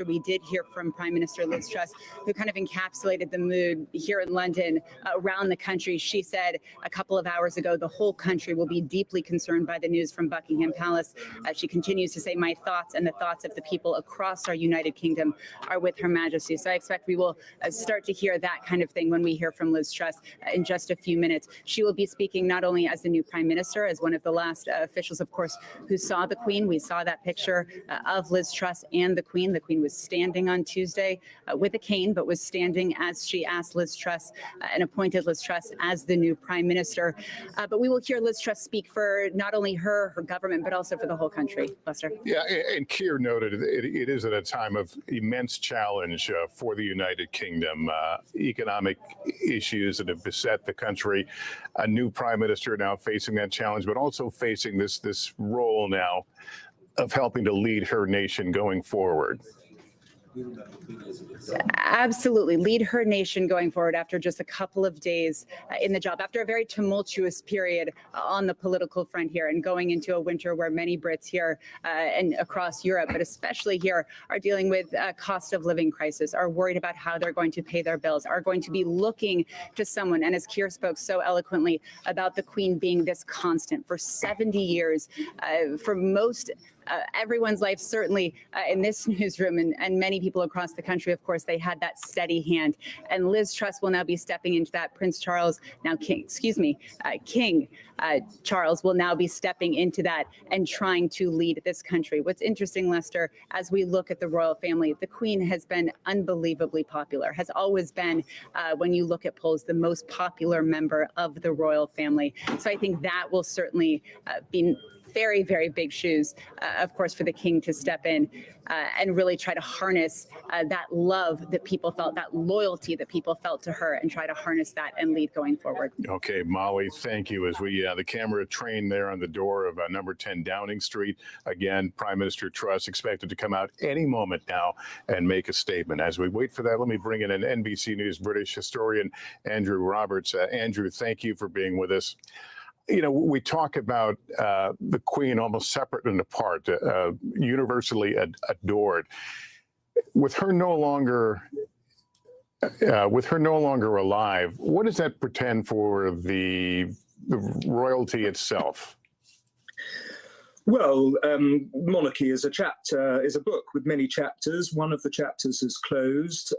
We did hear from Prime Minister Liz Truss, who kind of encapsulated the mood here in London, around the country. She said a couple of hours ago, the whole country will be deeply concerned by the news from Buckingham Palace. She continues to say, my thoughts and the thoughts of the people across our United Kingdom are with Her Majesty. So I expect we will start to hear that kind of thing when we hear from Liz Truss in just a few minutes. She will be speaking not only as the new Prime Minister, as one of the last officials, of course, who saw the Queen. We saw that picture of Liz Truss and the Queen. The Queen was standing on Tuesday with a cane, but was standing as she asked Liz Truss and appointed Liz Truss as the new Prime Minister. But we will hear Liz Truss speak for not only her government, but also for the whole country. Lester? Yeah, and Keir noted it is at a time of immense challenge for the United Kingdom. Economic issues that have beset the country. A new Prime Minister now facing that challenge, but also facing this role now of helping to lead her nation going forward. Absolutely. Lead her nation going forward after just a couple of days in the job, after a very tumultuous period on the political front here, and going into a winter where many Brits here and across Europe, but especially here, are dealing with a cost of living crisis, are worried about how they're going to pay their bills, are going to be looking to someone. And as Keir spoke so eloquently about the Queen being this constant for 70 years, for most everyone's life, certainly in this newsroom and many people across the country, of course, they had that steady hand. And Liz Truss will now be stepping into that. Prince Charles, now King Charles will now be stepping into that and trying to lead this country. What's interesting, Lester, as we look at the royal family, the Queen has been unbelievably popular, has always been, when you look at polls, the most popular member of the royal family. So I think that will certainly be very, very big shoes, of course, for the King to step in and really try to harness that love that people felt, that loyalty that people felt to her, and try to harness that and lead going forward. Okay, Molly, thank you. As we the camera trained there on the door of number 10 Downing Street, again, Prime Minister Truss expected to come out any moment now and make a statement. As we wait for that, let me bring in an NBC News British historian, Andrew Roberts. Andrew, thank you for being with us. You know, we talk about the Queen almost separate and apart, universally adored. With her no longer alive, what does that portend for the royalty itself? Well, Monarchy is a book with many chapters. One of the chapters is closed,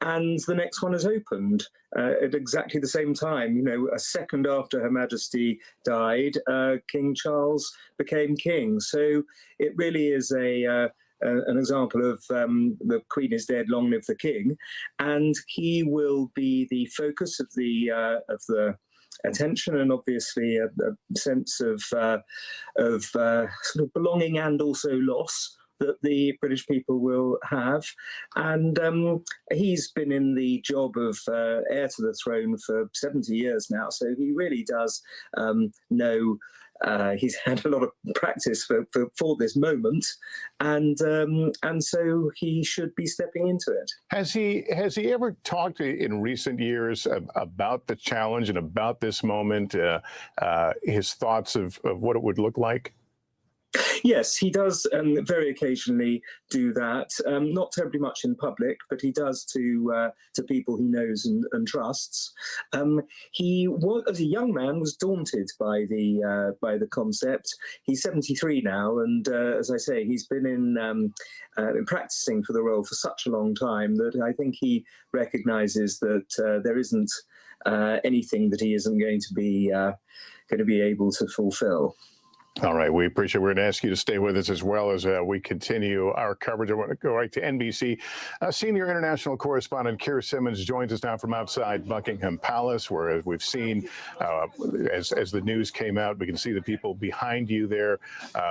and the next one is opened at exactly the same time. You know, a second after Her Majesty died, King Charles became king. So it really is an example of the Queen is dead, long live the King, and he will be the focus of the attention, and obviously a sense of sort of belonging and also loss that the British people will have. And he's been in the job of heir to the throne for 70 years now, so he really does know. He's had a lot of practice for this moment, and so he should be stepping into it. Has he ever talked in recent years about the challenge and about this moment, his thoughts of what it would look like? Yes, he does very occasionally do that. Not terribly much in public, but he does to people he knows and trusts. He was, as a young man, was daunted by the concept. He's 73 now, and as I say, he's been practicing for the role for such a long time that I think he recognises that there isn't anything that he isn't going to be able to fulfil. All right, we appreciate it. We're going to ask you to stay with us as well as we continue our coverage. I want to go right to NBC. Senior international correspondent Keir Simmons joins us now from outside Buckingham Palace, where we've seen, as the news came out, we can see the people behind you there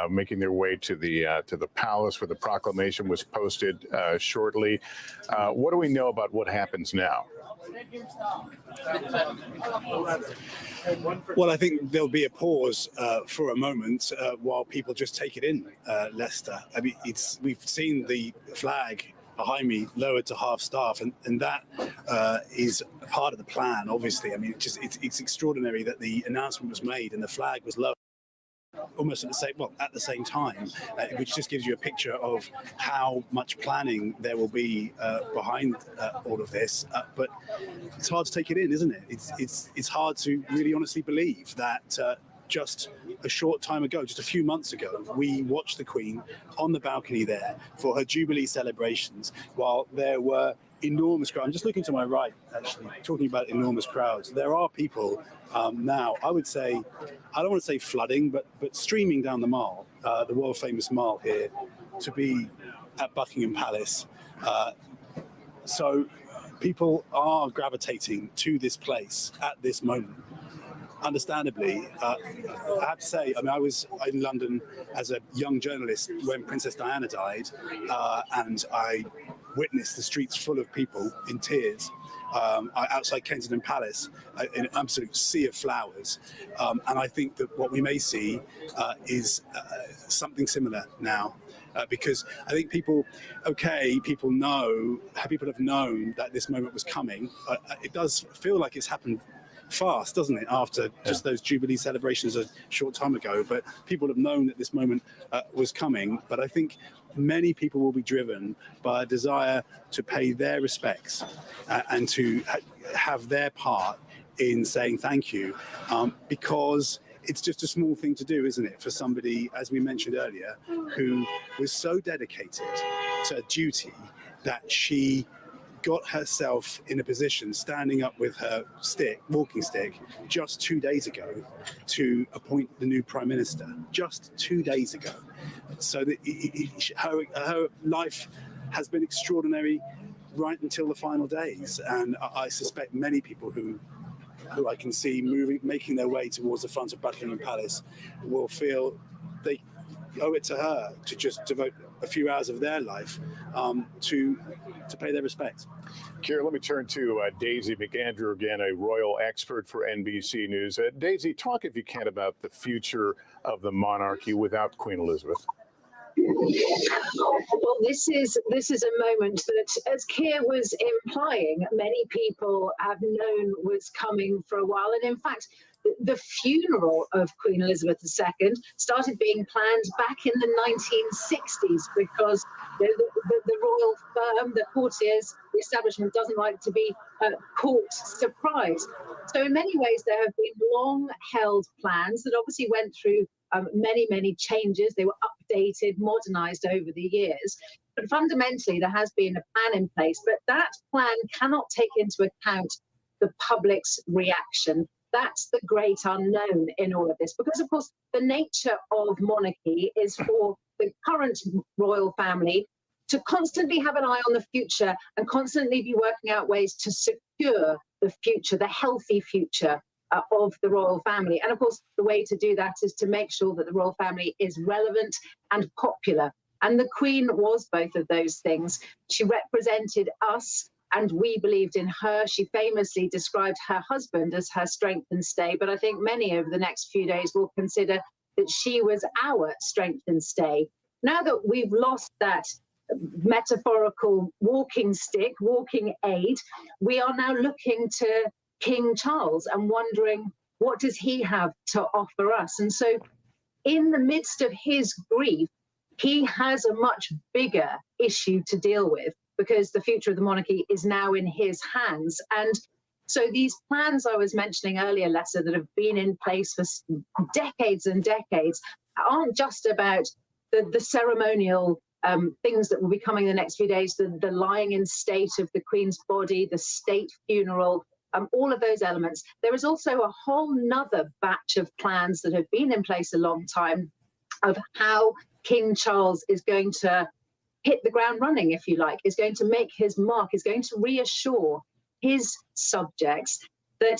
making their way to the palace, where the proclamation was posted shortly. What do we know about what happens now? Well, I think there'll be a pause for a moment while people just take it in, Lester. I mean, we've seen the flag behind me lowered to half staff, and that is part of the plan, obviously. I mean, it's extraordinary that the announcement was made and the flag was lowered. almost at the same time, which just gives you a picture of how much planning there will be behind all of this. But it's hard to take it in, isn't it? It's hard to really honestly believe that just a short time ago, just a few months ago, we watched the Queen on the balcony there for her Jubilee celebrations, while there were enormous crowds. I'm just looking to my right, actually, talking about enormous crowds. There are people now, I would say, I don't want to say flooding, but streaming down the Mall, the world famous Mall here, to be at Buckingham Palace. So people are gravitating to this place at this moment. Understandably, I have to say, I mean, I was in London as a young journalist when Princess Diana died, and I witnessed the streets full of people in tears outside Kensington Palace, in an absolute sea of flowers. And I think that what we may see is something similar now. Because I think people have known that this moment was coming. It does feel like it's happened fast, doesn't it, after just those Jubilee celebrations a short time ago. But people have known that this moment was coming. But I think many people will be driven by a desire to pay their respects and to have their part in saying thank you, because it's just a small thing to do, isn't it, for somebody, as we mentioned earlier, who was so dedicated to a duty that she got herself in a position, standing up with her walking stick, just 2 days ago to appoint the new Prime Minister, just 2 days ago. So that her life has been extraordinary right until the final days. And I suspect many people who I can see making their way towards the front of Buckingham Palace will feel they owe it to her to just devote a few hours of their life to pay their respects. Keir, let me turn to Daisy McAndrew again, a royal expert for NBC News. Daisy, talk if you can about the future of the monarchy without Queen Elizabeth. Well, this is a moment that, as Keir was implying, many people have known was coming for a while. And in fact, the funeral of Queen Elizabeth II started being planned back in the 1960s because the royal firm, the courtiers, the establishment doesn't like to be caught surprised. So in many ways, there have been long-held plans that obviously went through many changes. They were updated, modernized over the years. But fundamentally, there has been a plan in place. But that plan cannot take into account the public's reaction. That's the great unknown in all of this. Because, of course, the nature of monarchy is for the current royal family to constantly have an eye on the future and constantly be working out ways to secure the future, the healthy future of the royal family. And of course, the way to do that is to make sure that the royal family is relevant and popular. And the Queen was both of those things. She represented us and we believed in her. She famously described her husband as her strength and stay. But I think many over the next few days will consider that she was our strength and stay. Now that we've lost that metaphorical walking stick, walking aid, we are now looking to King Charles and wondering, what does he have to offer us? And so in the midst of his grief, he has a much bigger issue to deal with because the future of the monarchy is now in his hands. And so these plans I was mentioning earlier, Lessa, that have been in place for decades and decades aren't just about the ceremonial things that will be coming in the next few days, the lying in state of the Queen's body, the state funeral, all of those elements. There is also a whole nother batch of plans that have been in place a long time of how King Charles is going to hit the ground running, if you like, is going to make his mark, is going to reassure his subjects that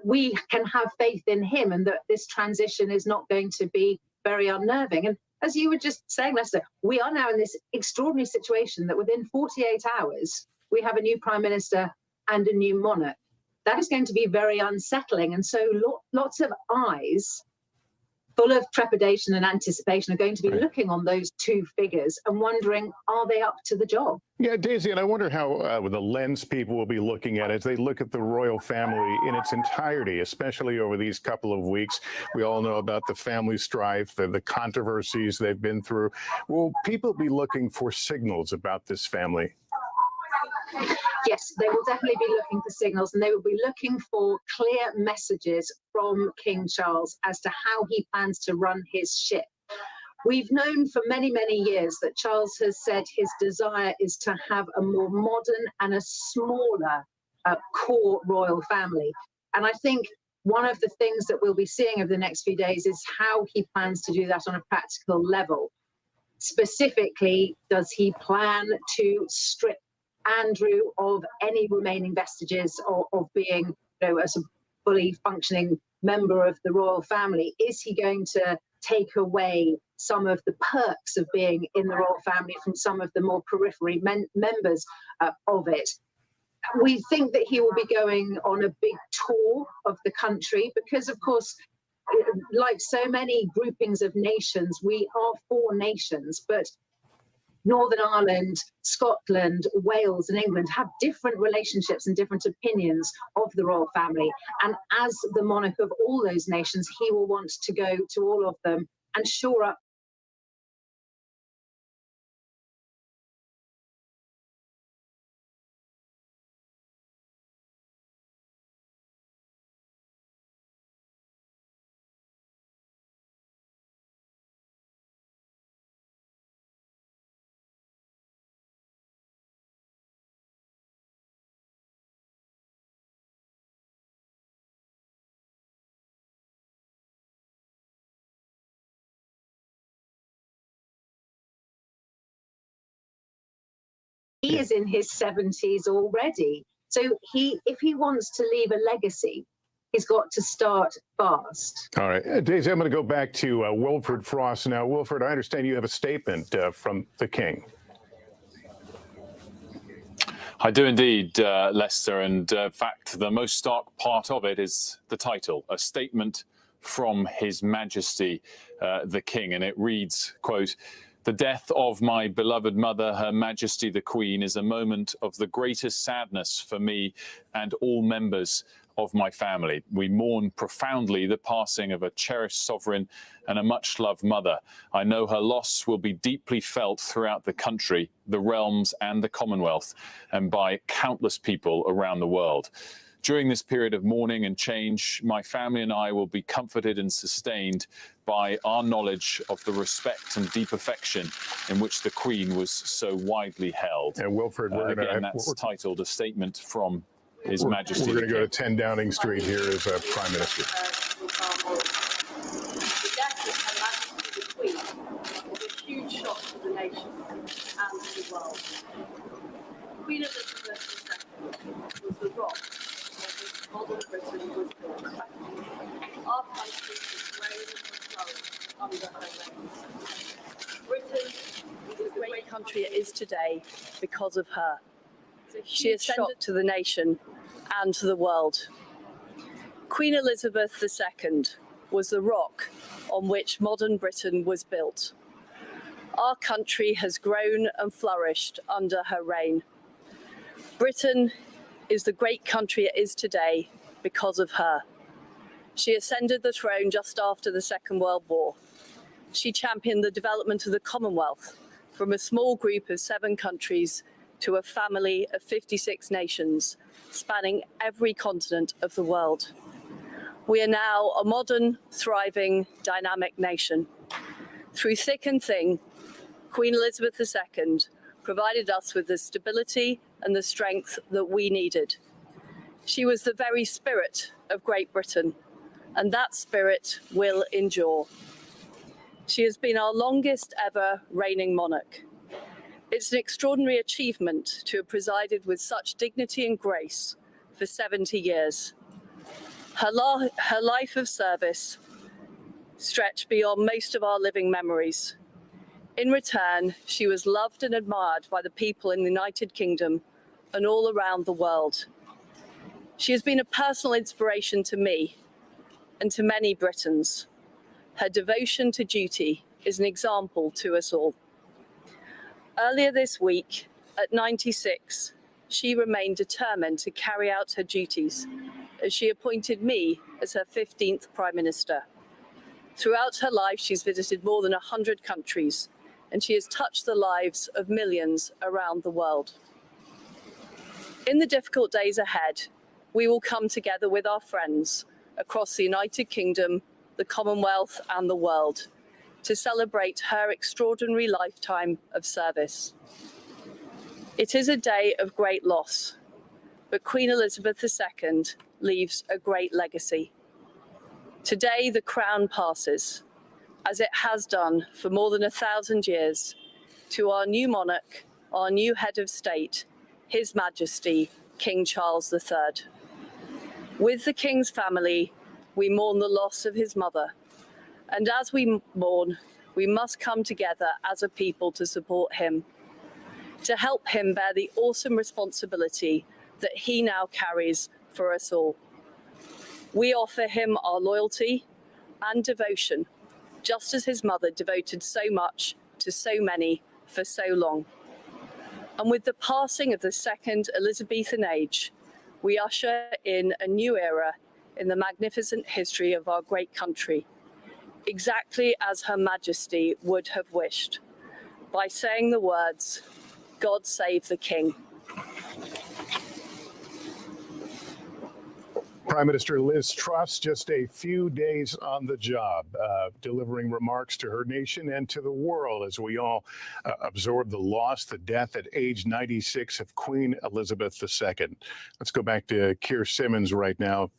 we can have faith in him and that this transition is not going to be very unnerving. And as you were just saying, Lester, we are now in this extraordinary situation that within 48 hours, we have a new Prime Minister and a new monarch. That is going to be very unsettling. And so lots of eyes full of trepidation and anticipation, are going to be looking on those two figures and wondering, are they up to the job? Yeah, Daisy, and I wonder how the lens people will be looking at as they look at the royal family in its entirety, especially over these couple of weeks. We all know about the family strife, the controversies they've been through. Will people be looking for signals about this family? Yes, they will definitely be looking for signals, and they will be looking for clear messages from King Charles as to how he plans to run his ship. We've known for many, many years that Charles has said his desire is to have a more modern and a smaller core royal family. And I think one of the things that we'll be seeing over the next few days is how he plans to do that on a practical level. Specifically, does he plan to strip Andrew of any remaining vestiges of being, as a fully functioning member of the royal family? Is he going to take away some of the perks of being in the royal family from some of the more periphery members of it? We think that he will be going on a big tour of the country because, of course, like so many groupings of nations, we are 4 nations, but Northern Ireland, Scotland, Wales and England have different relationships and different opinions of the royal family. And as the monarch of all those nations, he will want to go to all of them and shore up he is in his 70s already. So if he wants to leave a legacy, he's got to start fast. All right, Daisy, I'm going to go back to Wilfred Frost now. Wilfred, I understand you have a statement from the King. I do indeed, Lester, and in fact, the most stark part of it is the title, a statement from His Majesty the King, and it reads, quote, "The death of my beloved mother, Her Majesty the Queen, is a moment of the greatest sadness for me and all members of my family. We mourn profoundly the passing of a cherished sovereign and a much-loved mother. I know her loss will be deeply felt throughout the country, the realms and the Commonwealth, and by countless people around the world. During this period of mourning and change, my family and I will be comforted and sustained by our knowledge of the respect and deep affection in which the Queen was so widely held." And Wilfred, we're going again, that's titled "A Statement from His Majesty." We're going to go to 10 Downing Street here as Prime Minister. For example, the death of Her Majesty the Queen was a huge shock to the nation and to the world. Queen Elizabeth II was the rock modern Britain was built. Our country is grown and flourished under her reign. Britain is the great country it is today because of her. She ascended to the nation and to the world. Queen Elizabeth II was the rock on which modern Britain was built. Our country has grown and flourished under her reign. Britain is the great country it is today because of her. She ascended the throne just after the Second World War. She championed the development of the Commonwealth from a small group of 7 countries to a family of 56 nations, spanning every continent of the world. We are now a modern, thriving, dynamic nation. Through thick and thin, Queen Elizabeth II provided us with the stability and the strength that we needed. She was the very spirit of Great Britain, and that spirit will endure. She has been our longest ever reigning monarch. It's an extraordinary achievement to have presided with such dignity and grace for 70 years. Her life of service stretched beyond most of our living memories. In return, she was loved and admired by the people in the United Kingdom and all around the world. She has been a personal inspiration to me and to many Britons. Her devotion to duty is an example to us all. Earlier this week, at 96, she remained determined to carry out her duties as she appointed me as her 15th Prime Minister. Throughout her life, she's visited more than 100 countries, and she has touched the lives of millions around the world. In the difficult days ahead, we will come together with our friends across the United Kingdom, the Commonwealth, and the world to celebrate her extraordinary lifetime of service. It is a day of great loss, but Queen Elizabeth II leaves a great legacy. Today, the crown passes, as it has done for more than 1,000 years, to our new monarch, our new head of state, His Majesty, King Charles III. With the King's family, we mourn the loss of his mother. And as we mourn, we must come together as a people to support him, to help him bear the awesome responsibility that he now carries for us all. We offer him our loyalty and devotion, just as his mother devoted so much to so many for so long. And with the passing of the second Elizabethan age, we usher in a new era in the magnificent history of our great country, exactly as Her Majesty would have wished, by saying the words, "God save the King." Prime Minister Liz Truss, just a few days on the job, delivering remarks to her nation and to the world as we all absorb the loss, the death at age 96 of Queen Elizabeth II. Let's go back to Keir Simmons right now.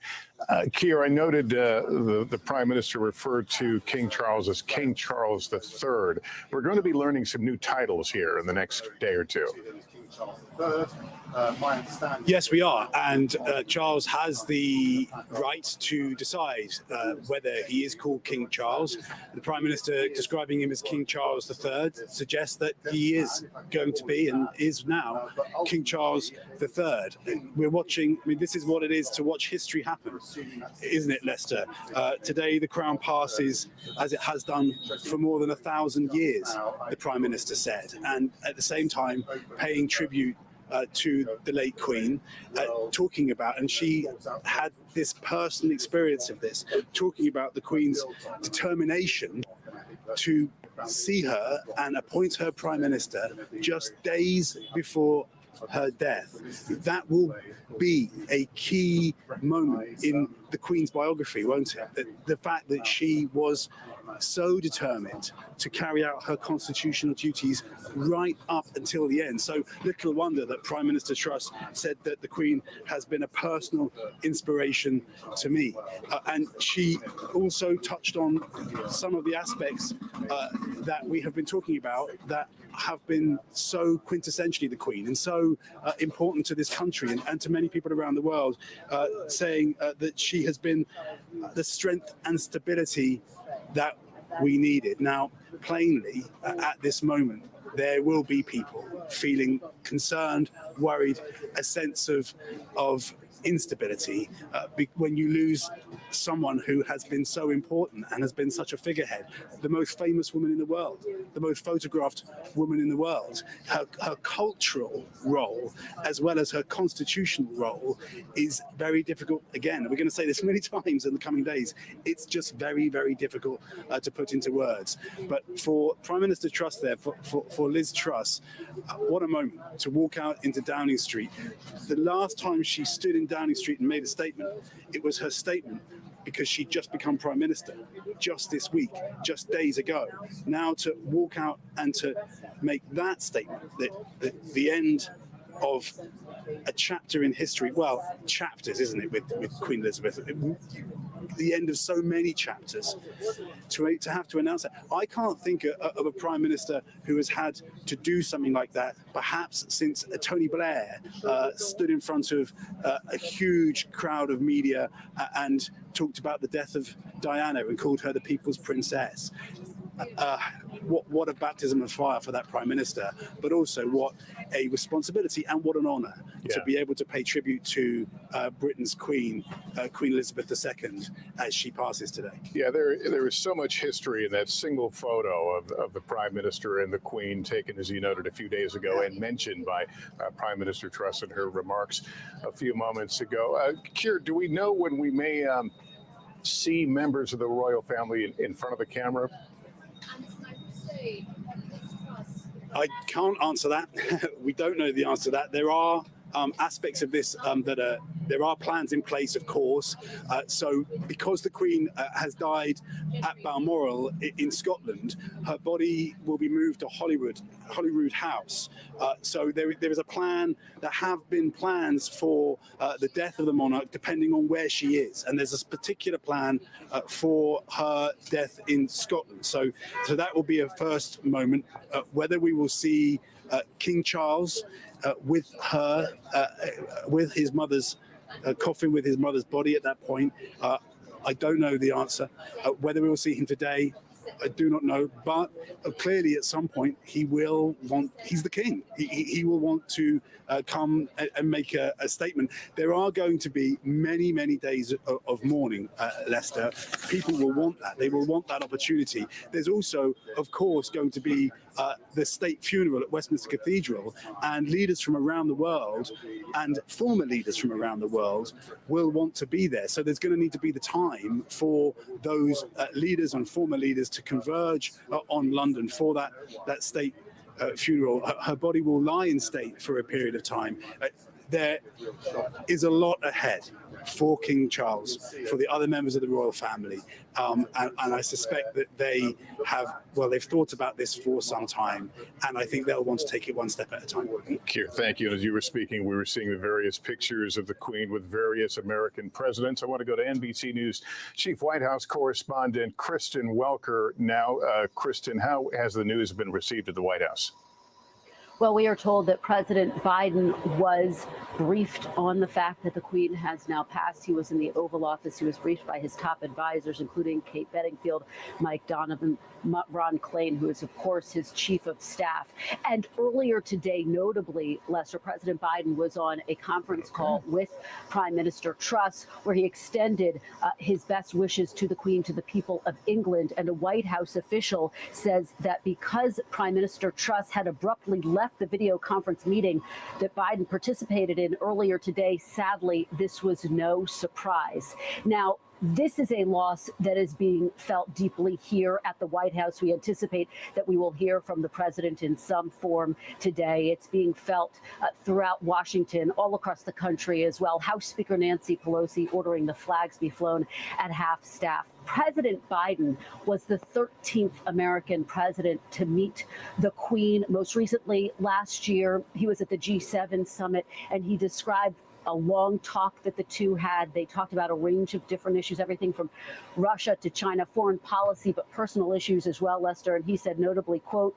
Keir, I noted the Prime Minister referred to King Charles as King Charles III. We're going to be learning some new titles here in the next day or two. Yes, we are. And Charles has the right to decide whether he is called King Charles. The Prime Minister describing him as King Charles III suggests that he is going to be and is now King Charles III. We're watching, I mean, this is what it is to watch history happen, isn't it, Lester? Today, the crown passes as it has done for more than 1,000 years, the Prime Minister said, and at the same time paying tribute to the late Queen, talking about, and she had this personal experience of this, talking about the Queen's determination to see her and appoint her Prime Minister just days before her death. That will be a key moment in the Queen's biography, won't it? The fact that she was so determined to carry out her constitutional duties right up until the end. So little wonder that Prime Minister Truss said that the Queen has been a personal inspiration to me. And she also touched on some of the aspects that we have been talking about that have been so quintessentially the Queen and so important to this country and to many people around the world, saying that she has been the strength and stability that we needed. Now, plainly, at this moment, there will be people feeling concerned, worried, a sense of instability when you lose someone who has been so important and has been such a figurehead, the most famous woman in the world, the most photographed woman in the world. Her cultural role, as well as her constitutional role, is very difficult. Again, we're going to say this many times in the coming days. It's just very, very difficult to put into words. But for Prime Minister Truss there, for Liz Truss, what a moment to walk out into Downing Street. The last time she stood in Downing Street and made a statement, it was her statement because she'd just become Prime Minister just this week, just days ago. Now to walk out and to make that statement, that the end of a chapter in history, well, chapters, isn't it, with Queen Elizabeth, the end of so many chapters, to have to announce that. I can't think of a Prime Minister who has had to do something like that, perhaps since Tony Blair stood in front of a huge crowd of media and talked about the death of Diana and called her the People's Princess. what a baptism of fire for that Prime Minister, but also what a responsibility and what an honour to be able to pay tribute to Britain's Queen, Queen Elizabeth II, as she passes today. Yeah, there is so much history in that single photo of the Prime Minister and the Queen, taken, as you noted, a few days ago and mentioned by Prime Minister Truss in her remarks a few moments ago. Keir, do we know when we may see members of the royal family in front of the camera? I can't answer that. We don't know the answer to that. There are aspects of this there are plans in place, of course. So because the Queen has died at Balmoral in Scotland, her body will be moved to Holyrood House. So there is a plan. There have been plans for the death of the monarch, depending on where she is. And there's a particular plan for her death in Scotland. So that will be a first moment. Whether we will see King Charles with his mother's coffin, with his mother's body at that point, I don't know the answer. Whether we will see him today, I do not know. But clearly, at some point, he will want. He's the king. He will want to come and make a statement. There are going to be many, many days of mourning, Lester. People will want that. They will want that opportunity. There's also, of course, going to be the state funeral at Westminster Cathedral, and leaders from around the world and former leaders from around the world will want to be there. So there's going to need to be the time for those leaders and former leaders to converge on London for that state funeral. Her body will lie in state for a period of time. There is a lot ahead for King Charles, for the other members of the royal family. And I suspect that they've thought about this for some time, and I think they'll want to take it one step at a time. Keir, thank you. As you were speaking, we were seeing the various pictures of the Queen with various American presidents. I want to go to NBC News Chief White House correspondent Kristen Welker now. Kristen, how has the news been received at the White House? Well, we are told that President Biden was briefed on the fact that the Queen has now passed. He was in the Oval Office. He was briefed by his top advisors, including Kate Bedingfield, Mike Donovan, Ron Klain, who is, of course, his chief of staff. And earlier today, notably, Lester, President Biden was on a conference call with Prime Minister Truss, where he extended his best wishes to the Queen, to the people of England. And a White House official says that because Prime Minister Truss had abruptly left the video conference meeting that Biden participated in earlier today, sadly, this was no surprise. Now, this is a loss that is being felt deeply here at the White House. We anticipate that we will hear from the president in some form today. It's being felt throughout Washington, all across the country as well. House Speaker Nancy Pelosi ordering the flags be flown at half-staff. President Biden was the 13th American president to meet the Queen. Most recently, last year, he was at the G7 summit, and he described a long talk that the two had. They talked about a range of different issues, everything from Russia to China, foreign policy, but personal issues as well, Lester. And he said notably, quote,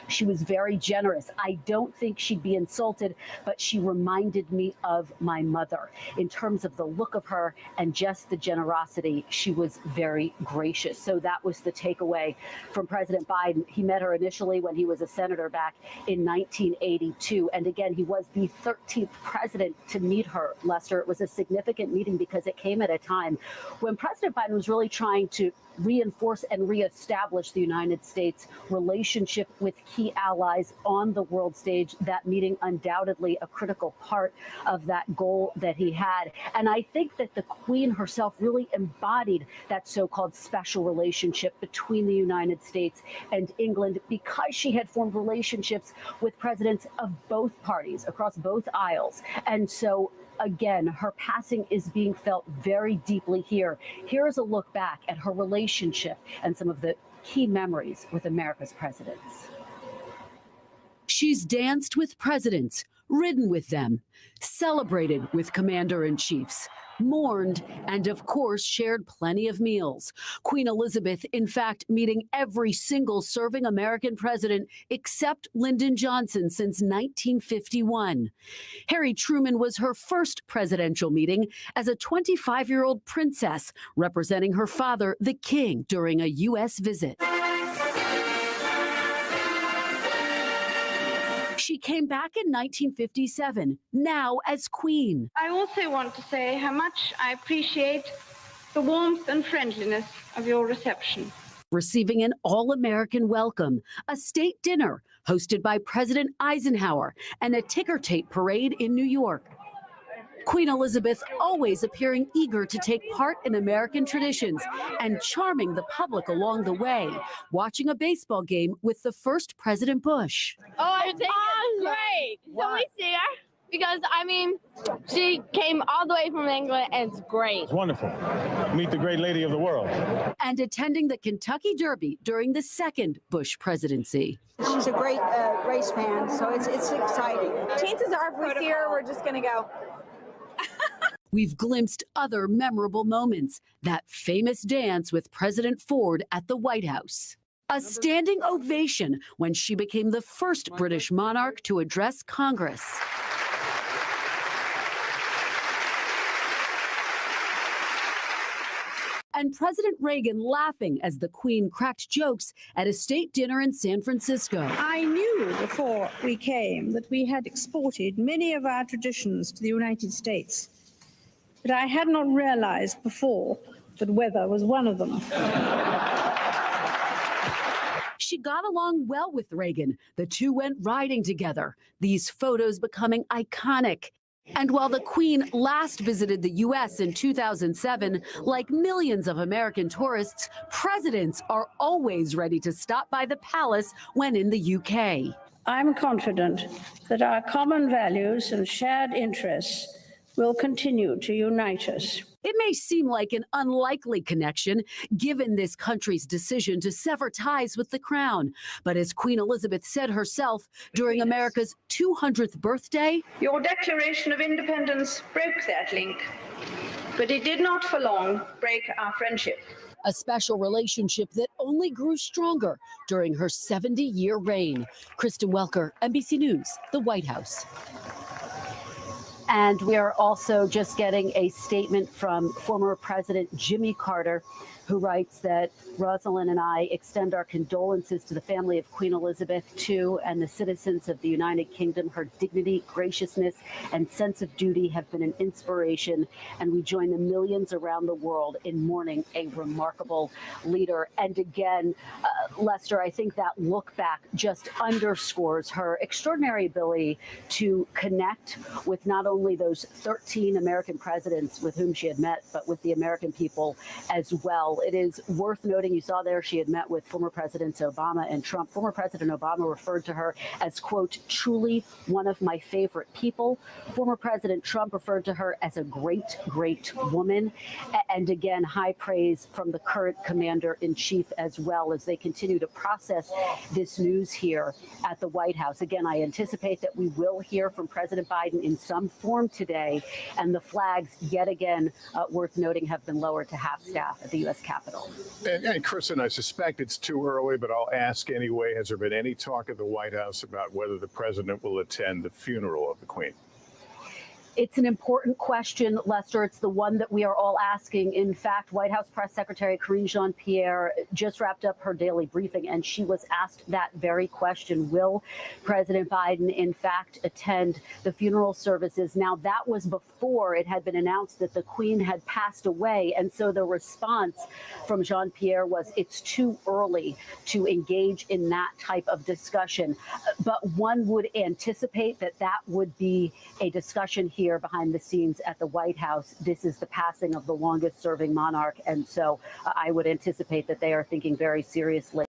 "She was very generous. I don't think she'd be insulted, but she reminded me of my mother. In terms of the look of her and just the generosity, she was very gracious." So that was the takeaway from President Biden. He met her initially when he was a senator back in 1982. And again, he was the 13th president to meet her, Lester. It was a significant meeting because it came at a time when President Biden was really trying to reinforce and reestablish the United States relationship with key allies on the world stage. That meeting undoubtedly a critical part of that goal that he had. And I think that the Queen herself really embodied that so-called special relationship between the United States and England because she had formed relationships with presidents of both parties across both aisles. And so again, her passing is being felt very deeply here. Here's a look back at her relationship and some of the key memories with America's presidents. She's danced with presidents, ridden with them, celebrated with commander-in-chiefs, mourned, and of course shared plenty of meals. Queen Elizabeth, in fact, meeting every single serving American president except Lyndon Johnson since 1951. Harry Truman was her first presidential meeting as a 25-year-old princess representing her father, the king, during a U.S. visit. She came back in 1957, now as queen. I also want to say how much I appreciate the warmth and friendliness of your reception. Receiving an all-American welcome, a state dinner hosted by President Eisenhower, and a ticker tape parade in New York. Queen Elizabeth always appearing eager to take part in American traditions and charming the public along the way, watching a baseball game with the first President Bush. Oh, I think it's great. Can we see her? Because, I mean, she came all the way from England and it's great. It's wonderful. Meet the great lady of the world. And attending the Kentucky Derby during the second Bush presidency. She's a great race fan, so it's exciting. Chances are if we see her, we're just going to go. We've glimpsed other memorable moments, that famous dance with President Ford at the White House. A standing ovation when she became the first British monarch to address Congress. And President Reagan laughing as the Queen cracked jokes at a state dinner in San Francisco. I knew before we came that we had exported many of our traditions to the United States, but I had not realized before that weather was one of them. She got along well with Reagan. The two went riding together, these photos becoming iconic. And while the Queen last visited the U.S. in 2007, like millions of American tourists, presidents are always ready to stop by the palace when in the U.K. I'm confident that our common values and shared interests will continue to unite us. It may seem like an unlikely connection, given this country's decision to sever ties with the crown. But as Queen Elizabeth said herself during America's 200th birthday, Your Declaration of Independence broke that link, but it did not for long break our friendship. a special relationship that only grew stronger during her 70-year reign. Kristen Welker, NBC News, the White House. And we are also just getting a statement from former President Jimmy Carter, who writes that Rosalind and I extend our condolences to the family of Queen Elizabeth II and the citizens of the United Kingdom. Her dignity, graciousness, and sense of duty have been an inspiration, and we join the millions around the world in mourning a remarkable leader. And again, Lester, I think that look back just underscores her extraordinary ability to connect with not only those 13 American presidents with whom she had met, but with the American people as well. It is worth noting, you saw there, she had met with former Presidents Obama and Trump. Former President Obama referred to her as, quote, truly one of my favorite people. Former President Trump referred to her as a great, great woman. And again, high praise from the current commander-in-chief as well as they continue to process this news here at the White House. Again, I anticipate that we will hear from President Biden in some form today. And the flags, yet again, worth noting, have been lowered to half staff at the U.S. Capitol. And Kristen, I suspect it's too early, but I'll ask anyway. Has there been any talk at the White House about whether the president will attend the funeral of the Queen? It's an important question, Lester. It's the one that we are all asking. In fact, White House Press Secretary Karine Jean-Pierre just wrapped up her daily briefing, and she was asked that very question. Will President Biden, in fact, attend the funeral services? Now, that was before it had been announced that the Queen had passed away. And so the response from Jean-Pierre was, it's too early to engage in that type of discussion. But one would anticipate that that would be a discussion here behind the scenes at the White House. This is the passing of the longest serving monarch. And so I would anticipate that they are thinking very seriously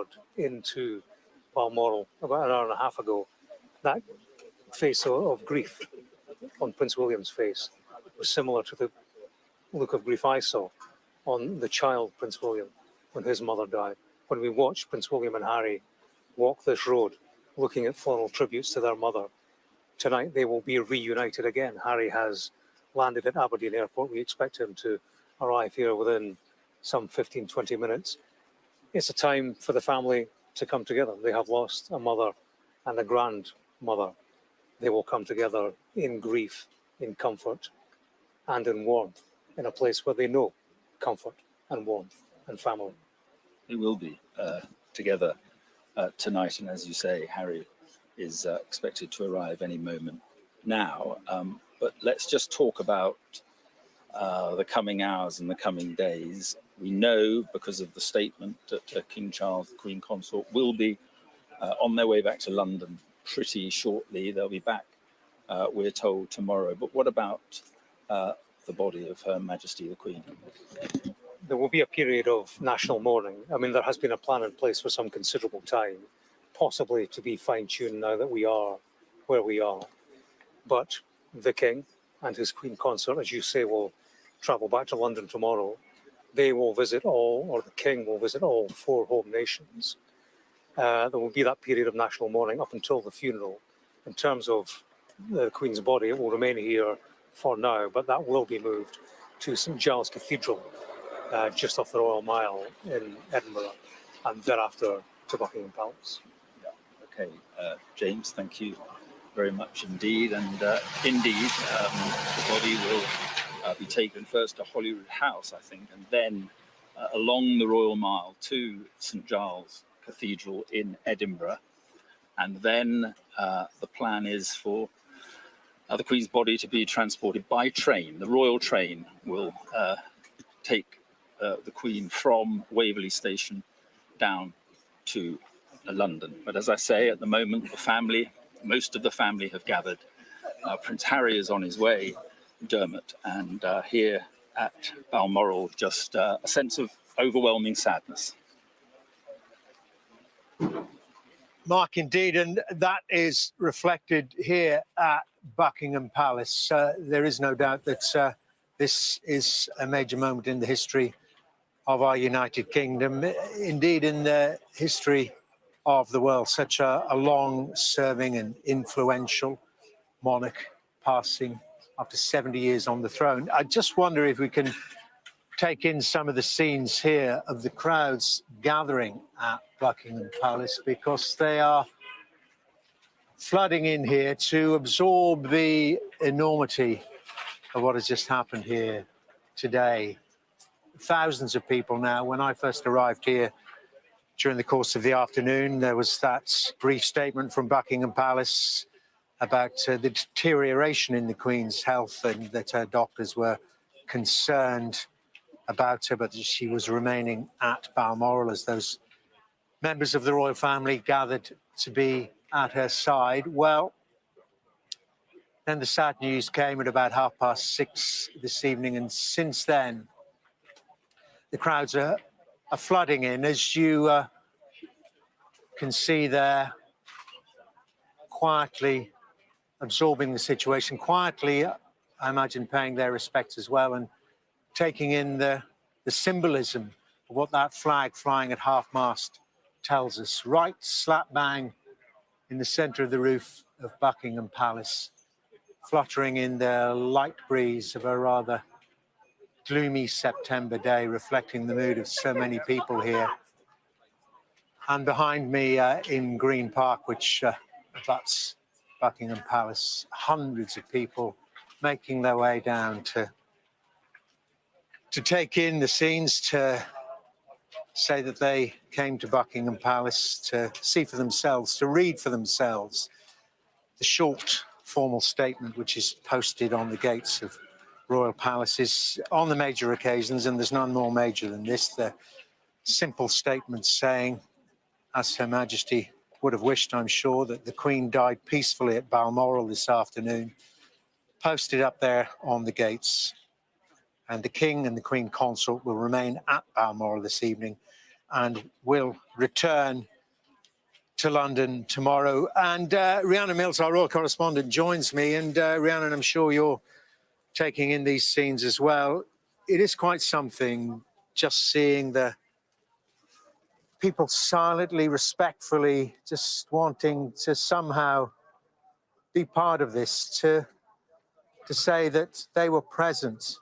cambered into Balmoral about an hour and a half ago, that face of grief on Prince William's face was similar to the look of grief I saw on the child Prince William when his mother died. When we watched Prince William and Harry walk this road, looking at floral tributes to their mother, tonight they will be reunited again. Harry has landed at Aberdeen Airport. We expect him to arrive here within some 15, 20 minutes. It's a time for the family to come together. They have lost a mother and a grandmother. They will come together in grief, in comfort, and in warmth, in a place where they know comfort and warmth and family. They will be together tonight, and as you say, Harry is expected to arrive any moment now. But let's just talk about the coming hours and the coming days. We know, because of the statement, that King Charles, the Queen Consort, will be on their way back to London pretty shortly. They'll be back, we're told, tomorrow. But what about the body of Her Majesty the Queen? There will be a period of national mourning. I mean, there has been a plan in place for some considerable time, possibly to be fine-tuned now that we are where we are. But the King and his Queen Consort, as you say, will travel back to London tomorrow. They will visit all, or the King will visit all 4 home nations. There will be that period of national mourning up until the funeral. In terms of the Queen's body, it will remain here for now, but that will be moved to St Giles Cathedral, just off the Royal Mile in Edinburgh, and thereafter to Buckingham Palace. Okay, James, thank you very much indeed. And indeed, the body will be taken first to Holyrood House, I think, and then along the Royal Mile to St Giles Cathedral in Edinburgh. And then the plan is for the Queen's body to be transported by train. The royal train will take the Queen from Waverley Station down to London. But as I say, at the moment, the family, most of the family have gathered. Prince Harry is on his way, Dermot, and here at Balmoral, just a sense of overwhelming sadness. Mark, indeed, and that is reflected here at Buckingham Palace. There is no doubt that this is a major moment in the history of our United Kingdom, indeed in the history of the world. Such a long-serving and influential monarch passing after 70 years on the throne. I just wonder if we can take in some of the scenes here of the crowds gathering at Buckingham Palace, because they are flooding in here to absorb the enormity of what has just happened here today. Thousands of people now. When I first arrived here during the course of the afternoon, there was that brief statement from Buckingham Palace about the deterioration in the Queen's health and that her doctors were concerned about her, but she was remaining at Balmoral as those members of the royal family gathered to be at her side. Well, then the sad news came at about 6:30 this evening, and since then, the crowds are flooding in, as you can see there, quietly absorbing the situation, quietly, I imagine, paying their respects as well, and taking in the symbolism of what that flag flying at half-mast tells us. Right slap bang in the centre of the roof of Buckingham Palace, fluttering in the light breeze of a rather gloomy September day, reflecting the mood of so many people here. And behind me in Green Park, which abuts Buckingham Palace, hundreds of people making their way down to take in the scenes, to say that they came to Buckingham Palace to see for themselves, to read for themselves the short formal statement which is posted on the gates of royal palaces on the major occasions, and there's none more major than this. The simple statement saying, as Her Majesty would have wished, I'm sure, that the Queen died peacefully at Balmoral this afternoon, posted up there on the gates. And the King and the Queen Consort will remain at Balmoral this evening and will return to London tomorrow. And Rhiannon Mills, our royal correspondent, joins me. And Rhiannon, I'm sure you're taking in these scenes as well. It is quite something just seeing the people silently, respectfully, just wanting to somehow be part of this, to say that they were present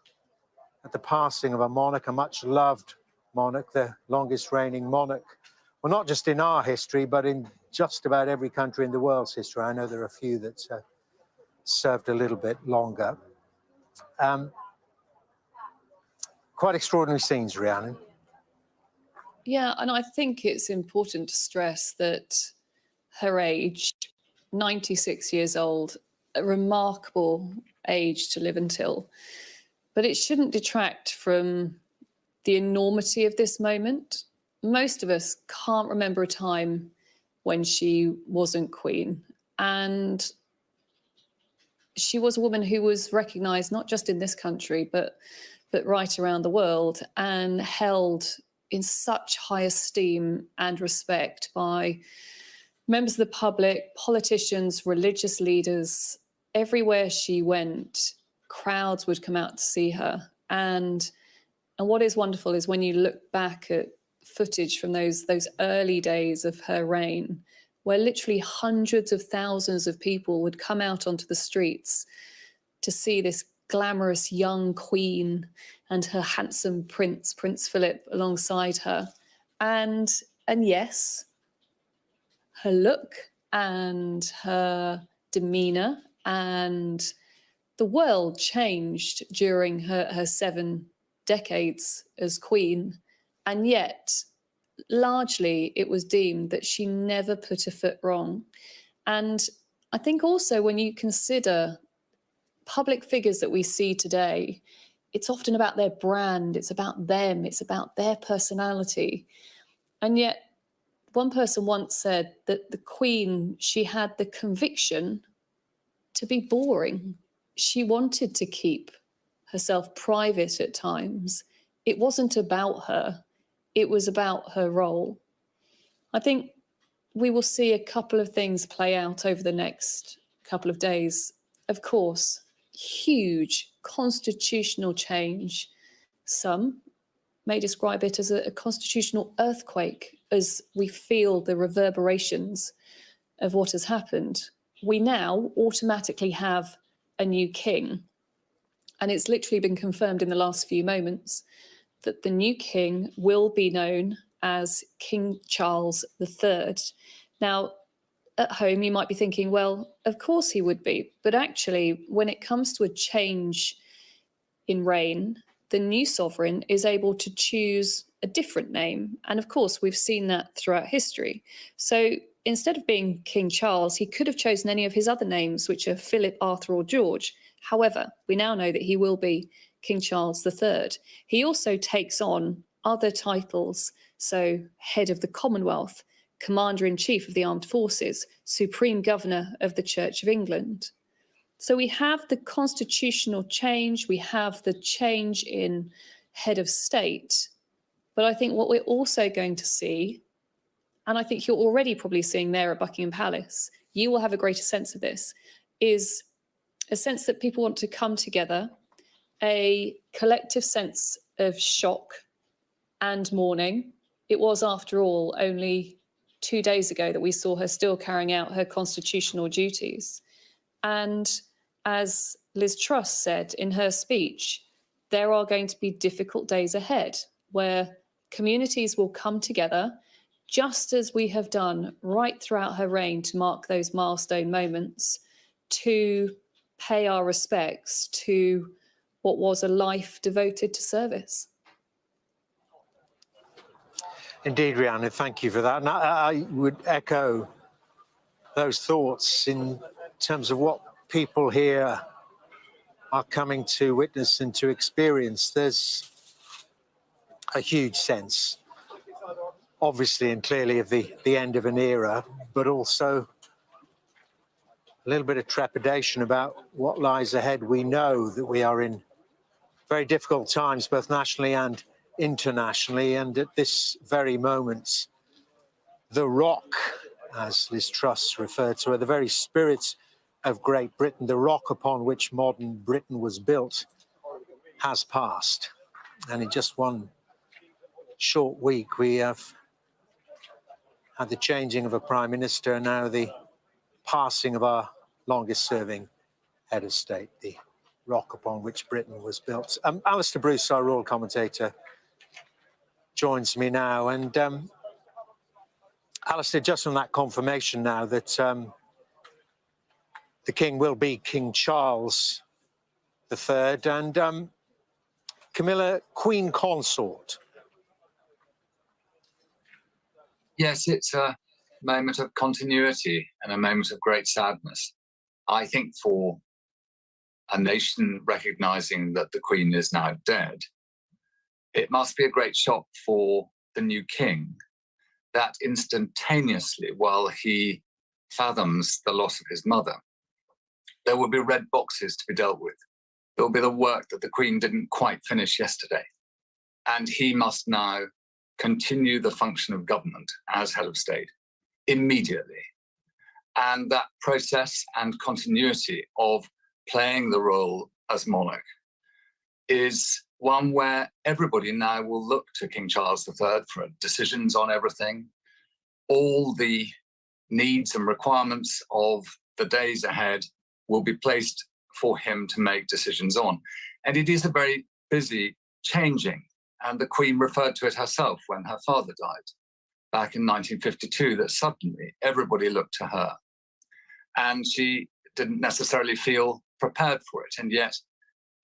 at the passing of a monarch, a much loved monarch, the longest reigning monarch, well, not just in our history, but in just about every country in the world's history. I know there are a few that served a little bit longer. Quite extraordinary scenes, Rhiannon. Yeah, and I think it's important to stress that her age, 96 years old, a remarkable age to live until, but it shouldn't detract from the enormity of this moment. Most of us can't remember a time when she wasn't queen, and she was a woman who was recognised not just in this country, but right around the world, and held in such high esteem and respect by members of the public, politicians, religious leaders. Everywhere she went, crowds would come out to see her. And what is wonderful is when you look back at footage from those early days of her reign, where literally hundreds of thousands of people would come out onto the streets to see this glamorous young queen and her handsome prince, Prince Philip, alongside her. And yes, her look and her demeanour, and the world changed during her 7 decades as queen. And yet, largely, it was deemed that she never put a foot wrong. And I think also when you consider public figures that we see today, it's often about their brand, it's about them, it's about their personality. And yet, one person once said that the Queen, she had the conviction to be boring. She wanted to keep herself private at times. It wasn't about her, it was about her role. I think we will see a couple of things play out over the next couple of days. Of course, huge constitutional change. Some may describe it as a constitutional earthquake as we feel the reverberations of what has happened. We now automatically have a new king. And it's literally been confirmed in the last few moments that the new king will be known as King Charles III. Now, at home, you might be thinking, well, of course he would be. But actually, when it comes to a change in reign, the new sovereign is able to choose a different name. And of course, we've seen that throughout history. So instead of being King Charles, he could have chosen any of his other names, which are Philip, Arthur, or George. However, we now know that he will be King Charles III. He also takes on other titles, so Head of the Commonwealth, Commander-in-Chief of the Armed Forces, Supreme Governor of the Church of England. So we have the constitutional change, we have the change in head of state, but I think what we're also going to see, and I think you're already probably seeing there at Buckingham Palace, you will have a greater sense of this, is a sense that people want to come together, a collective sense of shock and mourning. It was, after all, only 2 days ago that we saw her still carrying out her constitutional duties. And as Liz Truss said in her speech, there are going to be difficult days ahead where communities will come together, just as we have done right throughout her reign to mark those milestone moments, to pay our respects to what was a life devoted to service. Indeed, Rhiannon, thank you for that. And I would echo those thoughts in terms of what people here are coming to witness and to experience. There's a huge sense, obviously and clearly, of the end of an era, but also a little bit of trepidation about what lies ahead. We know that we are in very difficult times, both nationally and internationally, and at this very moment, the rock, as Liz Truss referred to her, the very spirit of Great Britain, the rock upon which modern Britain was built, has passed. And in just one short week, we have had the changing of a prime minister and now the passing of our longest serving head of state, the rock upon which Britain was built. Alistair Bruce, our royal commentator, joins me now. And Alistair, just on that confirmation now that the King will be King Charles III, and Camilla, Queen Consort. Yes, it's a moment of continuity and a moment of great sadness. I think for a nation recognizing that the Queen is now dead, it must be a great shock for the new King that instantaneously, while he fathoms the loss of his mother, there will be red boxes to be dealt with. There will be the work that the Queen didn't quite finish yesterday. And he must now continue the function of government as head of state immediately. And that process and continuity of playing the role as monarch is one where everybody now will look to King Charles III for decisions on everything. All the needs and requirements of the days ahead will be placed for him to make decisions on. And it is a very busy changing. And the Queen referred to it herself when her father died back in 1952, that suddenly everybody looked to her. And she didn't necessarily feel prepared for it. And yet,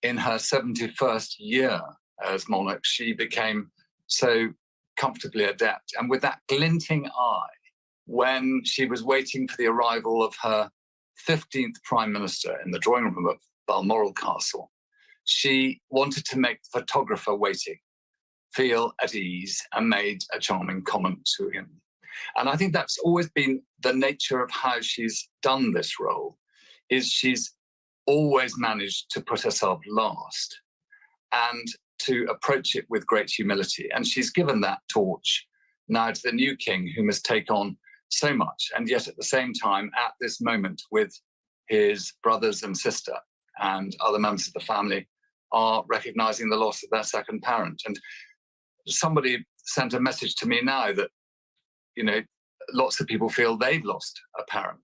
in her 71st year as monarch, she became so comfortably adept. And with that glinting eye, when she was waiting for the arrival of her 15th Prime Minister in the drawing room of Balmoral Castle, she wanted to make the photographer waiting feel at ease and made a charming comment to him. And I think that's always been the nature of how she's done this role, is she's always managed to put herself last and to approach it with great humility. And she's given that torch now to the new King, who must take on so much, and yet at the same time, at this moment, with his brothers and sister and other members of the family, are recognizing the loss of their second parent. And somebody sent a message to me now that, you know, lots of people feel they've lost a parent.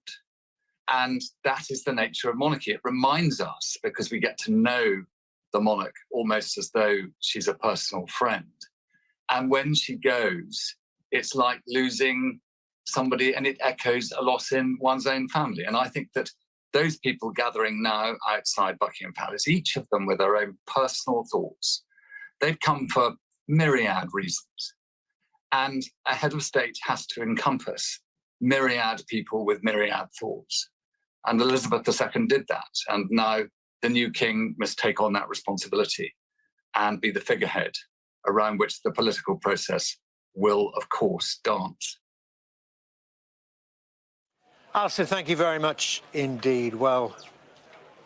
And that is the nature of monarchy. It reminds us, because we get to know the monarch almost as though she's a personal friend. And when she goes, it's like losing somebody, and it echoes a loss in one's own family. And I think that those people gathering now outside Buckingham Palace, each of them with their own personal thoughts, they've come for myriad reasons. And a head of state has to encompass myriad people with myriad thoughts. And Elizabeth II did that. And now the new King must take on that responsibility and be the figurehead around which the political process will, of course, dance. Alistair, thank you very much indeed. Well,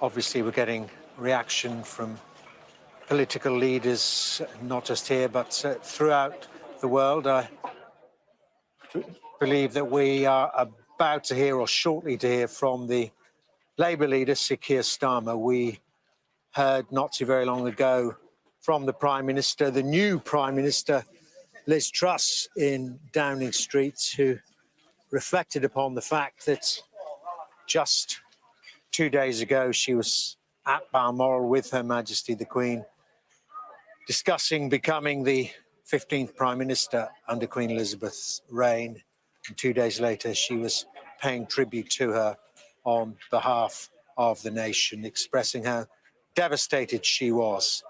obviously we're getting reaction from political leaders, not just here, but throughout the world. I believe that we are about to hear, or shortly to hear, from the Labour leader, Sir Keir Starmer. We heard not too very long ago from the Prime Minister, the new Prime Minister, Liz Truss, in Downing Street, who reflected upon the fact that just 2 days ago she was at Balmoral with Her Majesty the Queen, discussing becoming the 15th Prime Minister under Queen Elizabeth's reign. And 2 days later, she was paying tribute to her on behalf of the nation, expressing how devastated she was,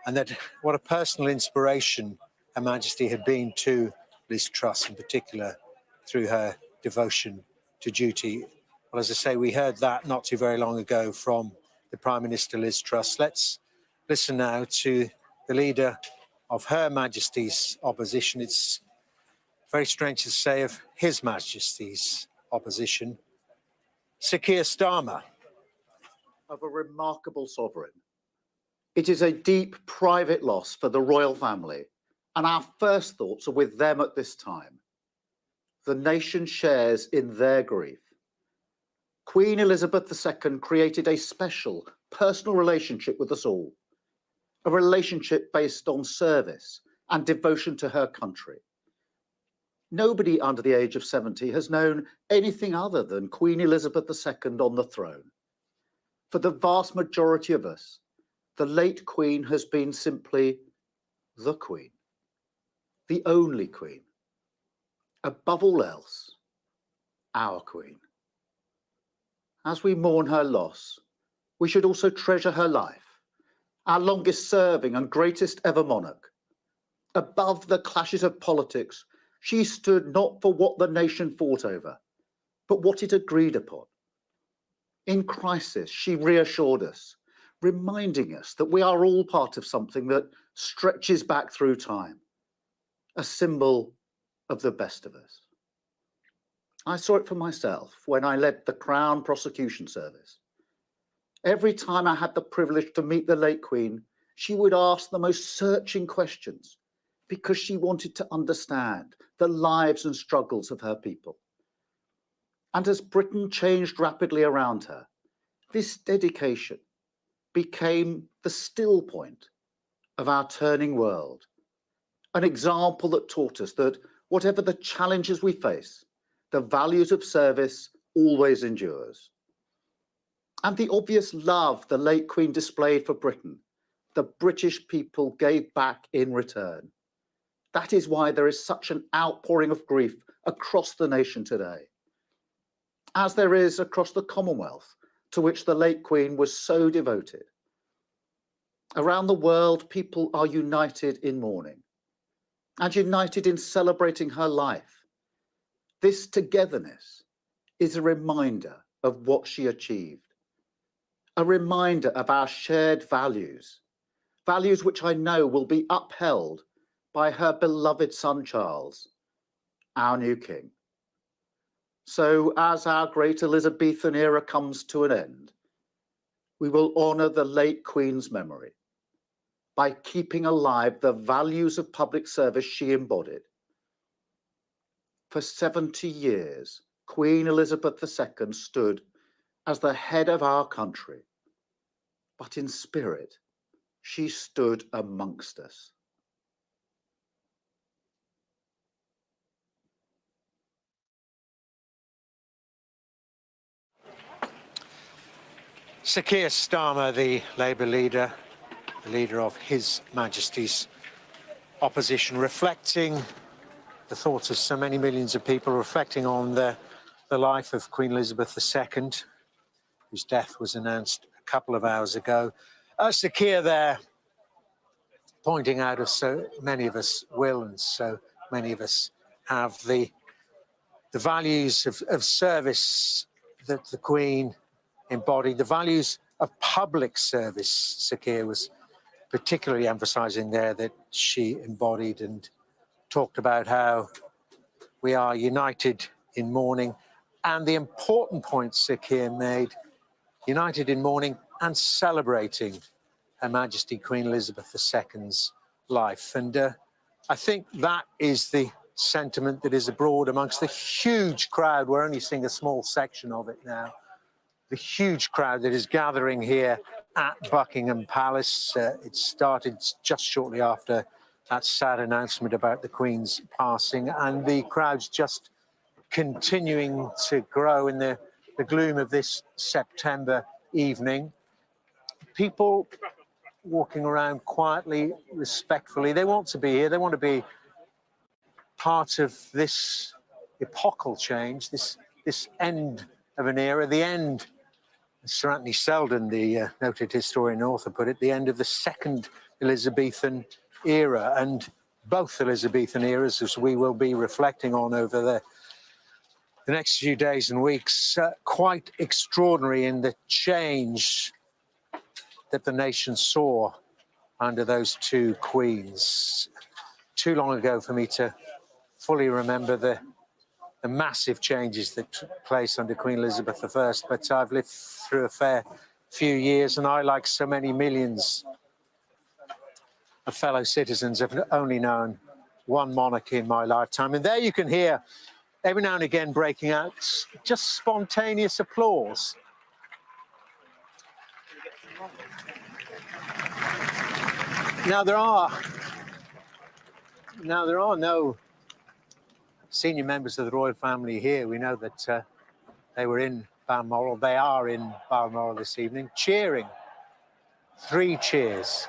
and that what a personal inspiration Her Majesty had been to Liz Truss in particular, through her devotion to duty. Well, as I say, we heard that not too very long ago from the Prime Minister, Liz Truss. Let's listen now to the leader of Her Majesty's opposition. It's very strange to say of His Majesty's opposition, Sir Keir Starmer. Of a remarkable sovereign. It is a deep private loss for the royal family and our first thoughts are with them at this time. The nation shares in their grief. Queen Elizabeth II created a special, personal relationship with us all, a relationship based on service and devotion to her country. Nobody under the age of 70 has known anything other than Queen Elizabeth II on the throne. For the vast majority of us, the late Queen has been simply the Queen, the only Queen. Above all else, our Queen. As we mourn her loss, we should also treasure her life, our longest serving and greatest ever monarch. Above the clashes of politics, she stood not for what the nation fought over, but what it agreed upon. In crisis, she reassured us, reminding us that we are all part of something that stretches back through time, a symbol of the best of us. I saw it for myself when I led the Crown Prosecution Service. Every time I had the privilege to meet the late Queen, she would ask the most searching questions because she wanted to understand the lives and struggles of her people. And as Britain changed rapidly around her, this dedication became the still point of our turning world, an example that taught us that whatever the challenges we face, the values of service always endures. And the obvious love the late Queen displayed for Britain, the British people gave back in return. That is why there is such an outpouring of grief across the nation today, as there is across the Commonwealth, to which the late Queen was so devoted. Around the world, people are united in mourning and united in celebrating her life. This togetherness is a reminder of what she achieved, a reminder of our shared values, values which I know will be upheld by her beloved son Charles, our new king. So as our great Elizabethan era comes to an end, we will honour the late Queen's memory by keeping alive the values of public service she embodied. For 70 years, Queen Elizabeth II stood as the head of our country, but in spirit, she stood amongst us. Sir Keir Starmer, the Labour leader, the leader of His Majesty's opposition, reflecting the thoughts of so many millions of people, reflecting on the life of Queen Elizabeth II, whose death was announced a couple of hours ago. Sir Keir there pointing out, as so many of us will and so many of us have, the values of service that the Queen embodied, the values of public service. Sir Keir was particularly emphasising there that she embodied, and talked about how we are united in mourning, and the important point Sir Keir made, united in mourning and celebrating Her Majesty Queen Elizabeth II's life. And I think that is the sentiment that is abroad amongst the huge crowd. We're only seeing a small section of it now. The huge crowd that is gathering here at Buckingham Palace. It started just shortly after that sad announcement about the Queen's passing, and the crowd's just continuing to grow in the gloom of this September evening. People walking around quietly, respectfully. They want to be here. They want to be part of this epochal change, this end of an era, the end, as Sir Anthony Selden, the noted historian and author, put it, the end of the second Elizabethan era. And both Elizabethan eras, as we will be reflecting on over the next few days and weeks, quite extraordinary in the change that the nation saw under those two queens. Too long ago for me to fully remember the massive changes that took place under Queen Elizabeth I, but I've lived through a fair few years, and I, like so many millions of fellow citizens have only known one monarchy in my lifetime. And there you can hear every now and again breaking out just spontaneous applause. Now there are no senior members of the royal family here. We know that they were in Balmoral. They are in Balmoral this evening, cheering. 3 cheers.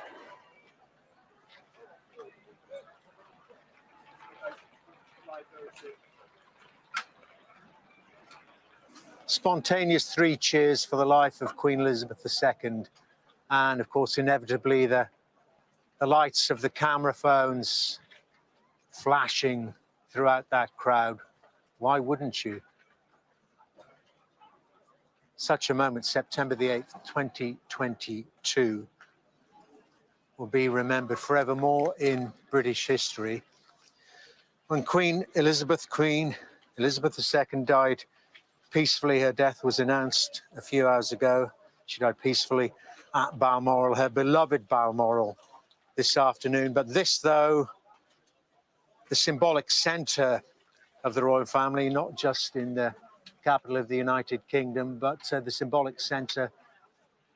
Spontaneous 3 cheers for the life of Queen Elizabeth II. And of course, inevitably, the lights of the camera phones flashing throughout that crowd. Why wouldn't you? Such a moment, September the 8th, 2022, will be remembered forevermore in British history. When Queen Elizabeth II died peacefully, her death was announced a few hours ago. She died peacefully at Balmoral, her beloved Balmoral, this afternoon. But this, though, the symbolic centre of the royal family, not just in the capital of the United Kingdom, but the symbolic centre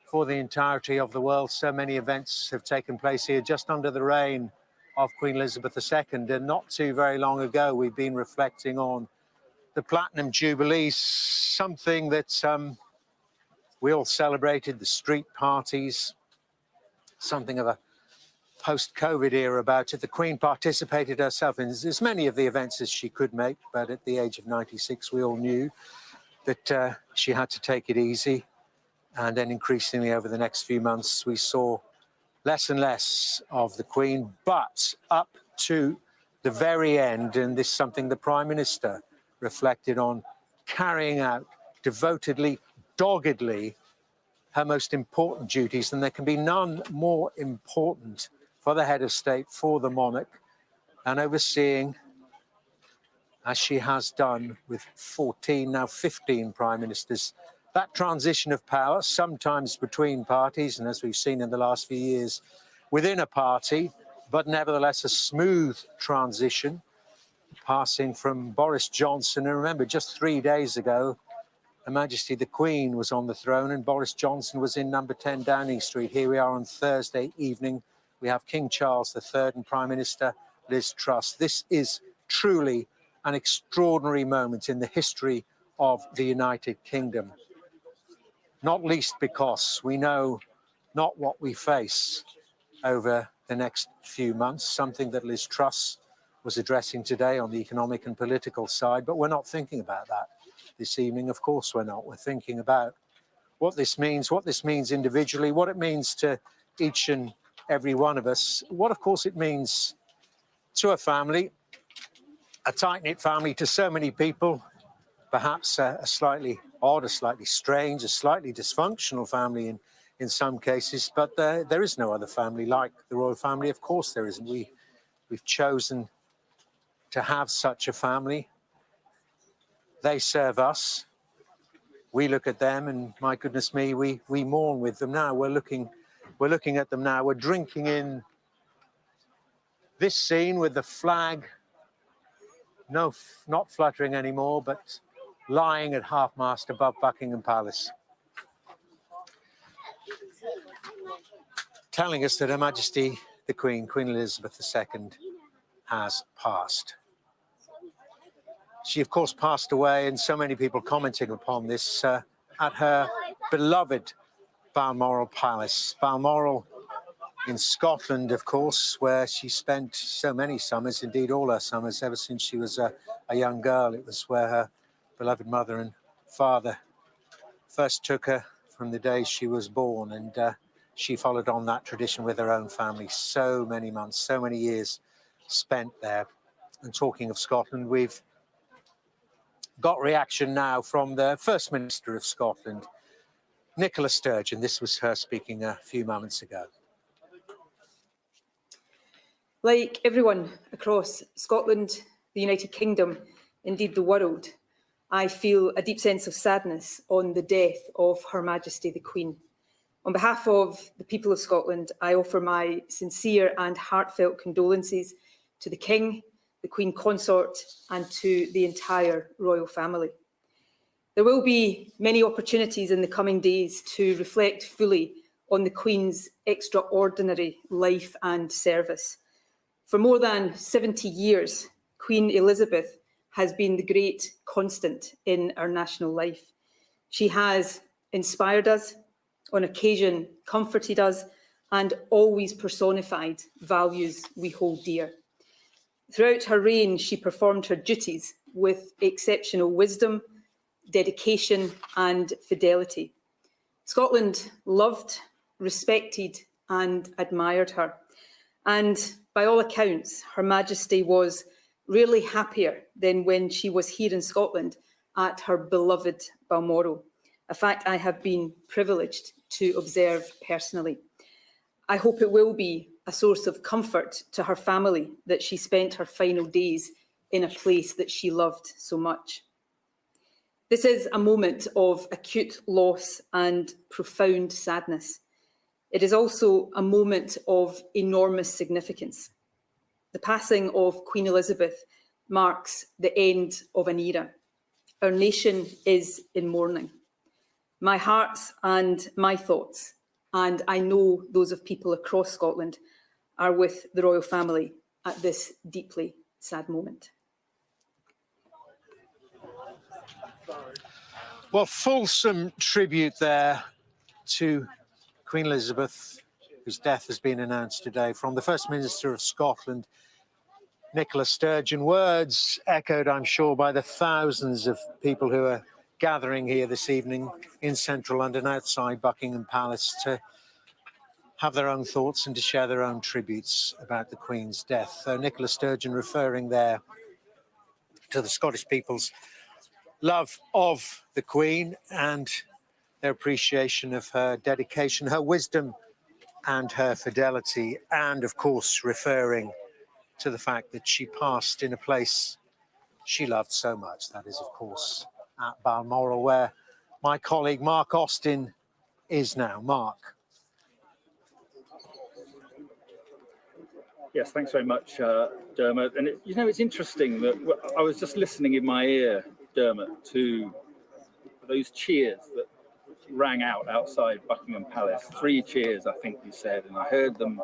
for the entirety of the world. So many events have taken place here just under the reign of Queen Elizabeth II. And not too very long ago, we've been reflecting on the Platinum Jubilee, something that we all celebrated, the street parties, something of a post-COVID era about it. The Queen participated herself in as many of the events as she could make, but at the age of 96, we all knew that she had to take it easy. And then increasingly over the next few months, we saw less and less of the Queen, but up to the very end, and this is something the Prime Minister reflected on, carrying out devotedly, doggedly, her most important duties, and there can be none more important for the head of state, for the monarch, and overseeing, as she has done with 14, now 15 prime ministers, that transition of power, sometimes between parties, and as we've seen in the last few years, within a party, but nevertheless a smooth transition, passing from Boris Johnson. And remember, just 3 days ago, Her Majesty the Queen was on the throne and Boris Johnson was in number 10 Downing Street. Here we are on Thursday evening. We have King Charles III and Prime Minister Liz Truss. This is truly an extraordinary moment in the history of the United Kingdom. Not least because we know not what we face over the next few months, something that Liz Truss was addressing today on the economic and political side, but we're not thinking about that this evening. Of course we're not. We're thinking about what this means individually, what it means to each and every one of us, what of course it means to a family, a tight-knit family, to so many people, perhaps a slightly odd, a slightly strange, a slightly dysfunctional family in some cases, but there is no other family like the royal family. Of course there isn't. We've chosen to have such a family. They serve us. We look at them, and my goodness me, we mourn with them now. We're looking at them now. We're drinking in this scene with the flag, no, not fluttering anymore, but lying at half-mast above Buckingham Palace, telling us that Her Majesty the Queen, Queen Elizabeth II, has passed. She, of course, passed away, and so many people commenting upon this at her beloved Balmoral Palace. Balmoral in Scotland, of course, where she spent so many summers, indeed all her summers, ever since she was a young girl. It was where her beloved mother and father first took her from the day she was born, and she followed on that tradition with her own family. So many months, so many years spent there. And talking of Scotland, we've got reaction now from the First Minister of Scotland, Nicola Sturgeon. This was her speaking a few moments ago. Like everyone across Scotland, the United Kingdom, indeed the world, I feel a deep sense of sadness on the death of Her Majesty the Queen. On behalf of the people of Scotland, I offer my sincere and heartfelt condolences to the King, the Queen Consort, and to the entire royal family. There will be many opportunities in the coming days to reflect fully on the Queen's extraordinary life and service. For more than 70 years, Queen Elizabeth has been the great constant in our national life. She has inspired us, on occasion comforted us, and always personified values we hold dear. Throughout her reign, she performed her duties with exceptional wisdom, dedication, and fidelity. Scotland loved, respected, and admired her. And by all accounts, Her Majesty was rarely happier than when she was here in Scotland at her beloved Balmoral, a fact I have been privileged to observe personally. I hope it will be a source of comfort to her family that she spent her final days in a place that she loved so much. This is a moment of acute loss and profound sadness. It is also a moment of enormous significance. The passing of Queen Elizabeth marks the end of an era. Our nation is in mourning. My heart and my thoughts, and I know those of people across Scotland, are with the royal family at this deeply sad moment. Well, fulsome tribute there to Queen Elizabeth, whose death has been announced today, from the First Minister of Scotland, Nicola Sturgeon. Words echoed, I'm sure, by the thousands of people who are gathering here this evening in central London, outside Buckingham Palace, to have their own thoughts and to share their own tributes about the Queen's death. Nicola Sturgeon referring there to the Scottish people's love of the Queen and their appreciation of her dedication, her wisdom and her fidelity, and of course referring to the fact that she passed in a place she loved so much. That is, of course, at Balmoral, where my colleague Mark Austin is now. Mark. Yes, thanks very much, Dermot. And it's interesting that I was just listening in my ear, Dermot, to those cheers that rang out outside Buckingham Palace. 3 cheers, I think you said, and I heard them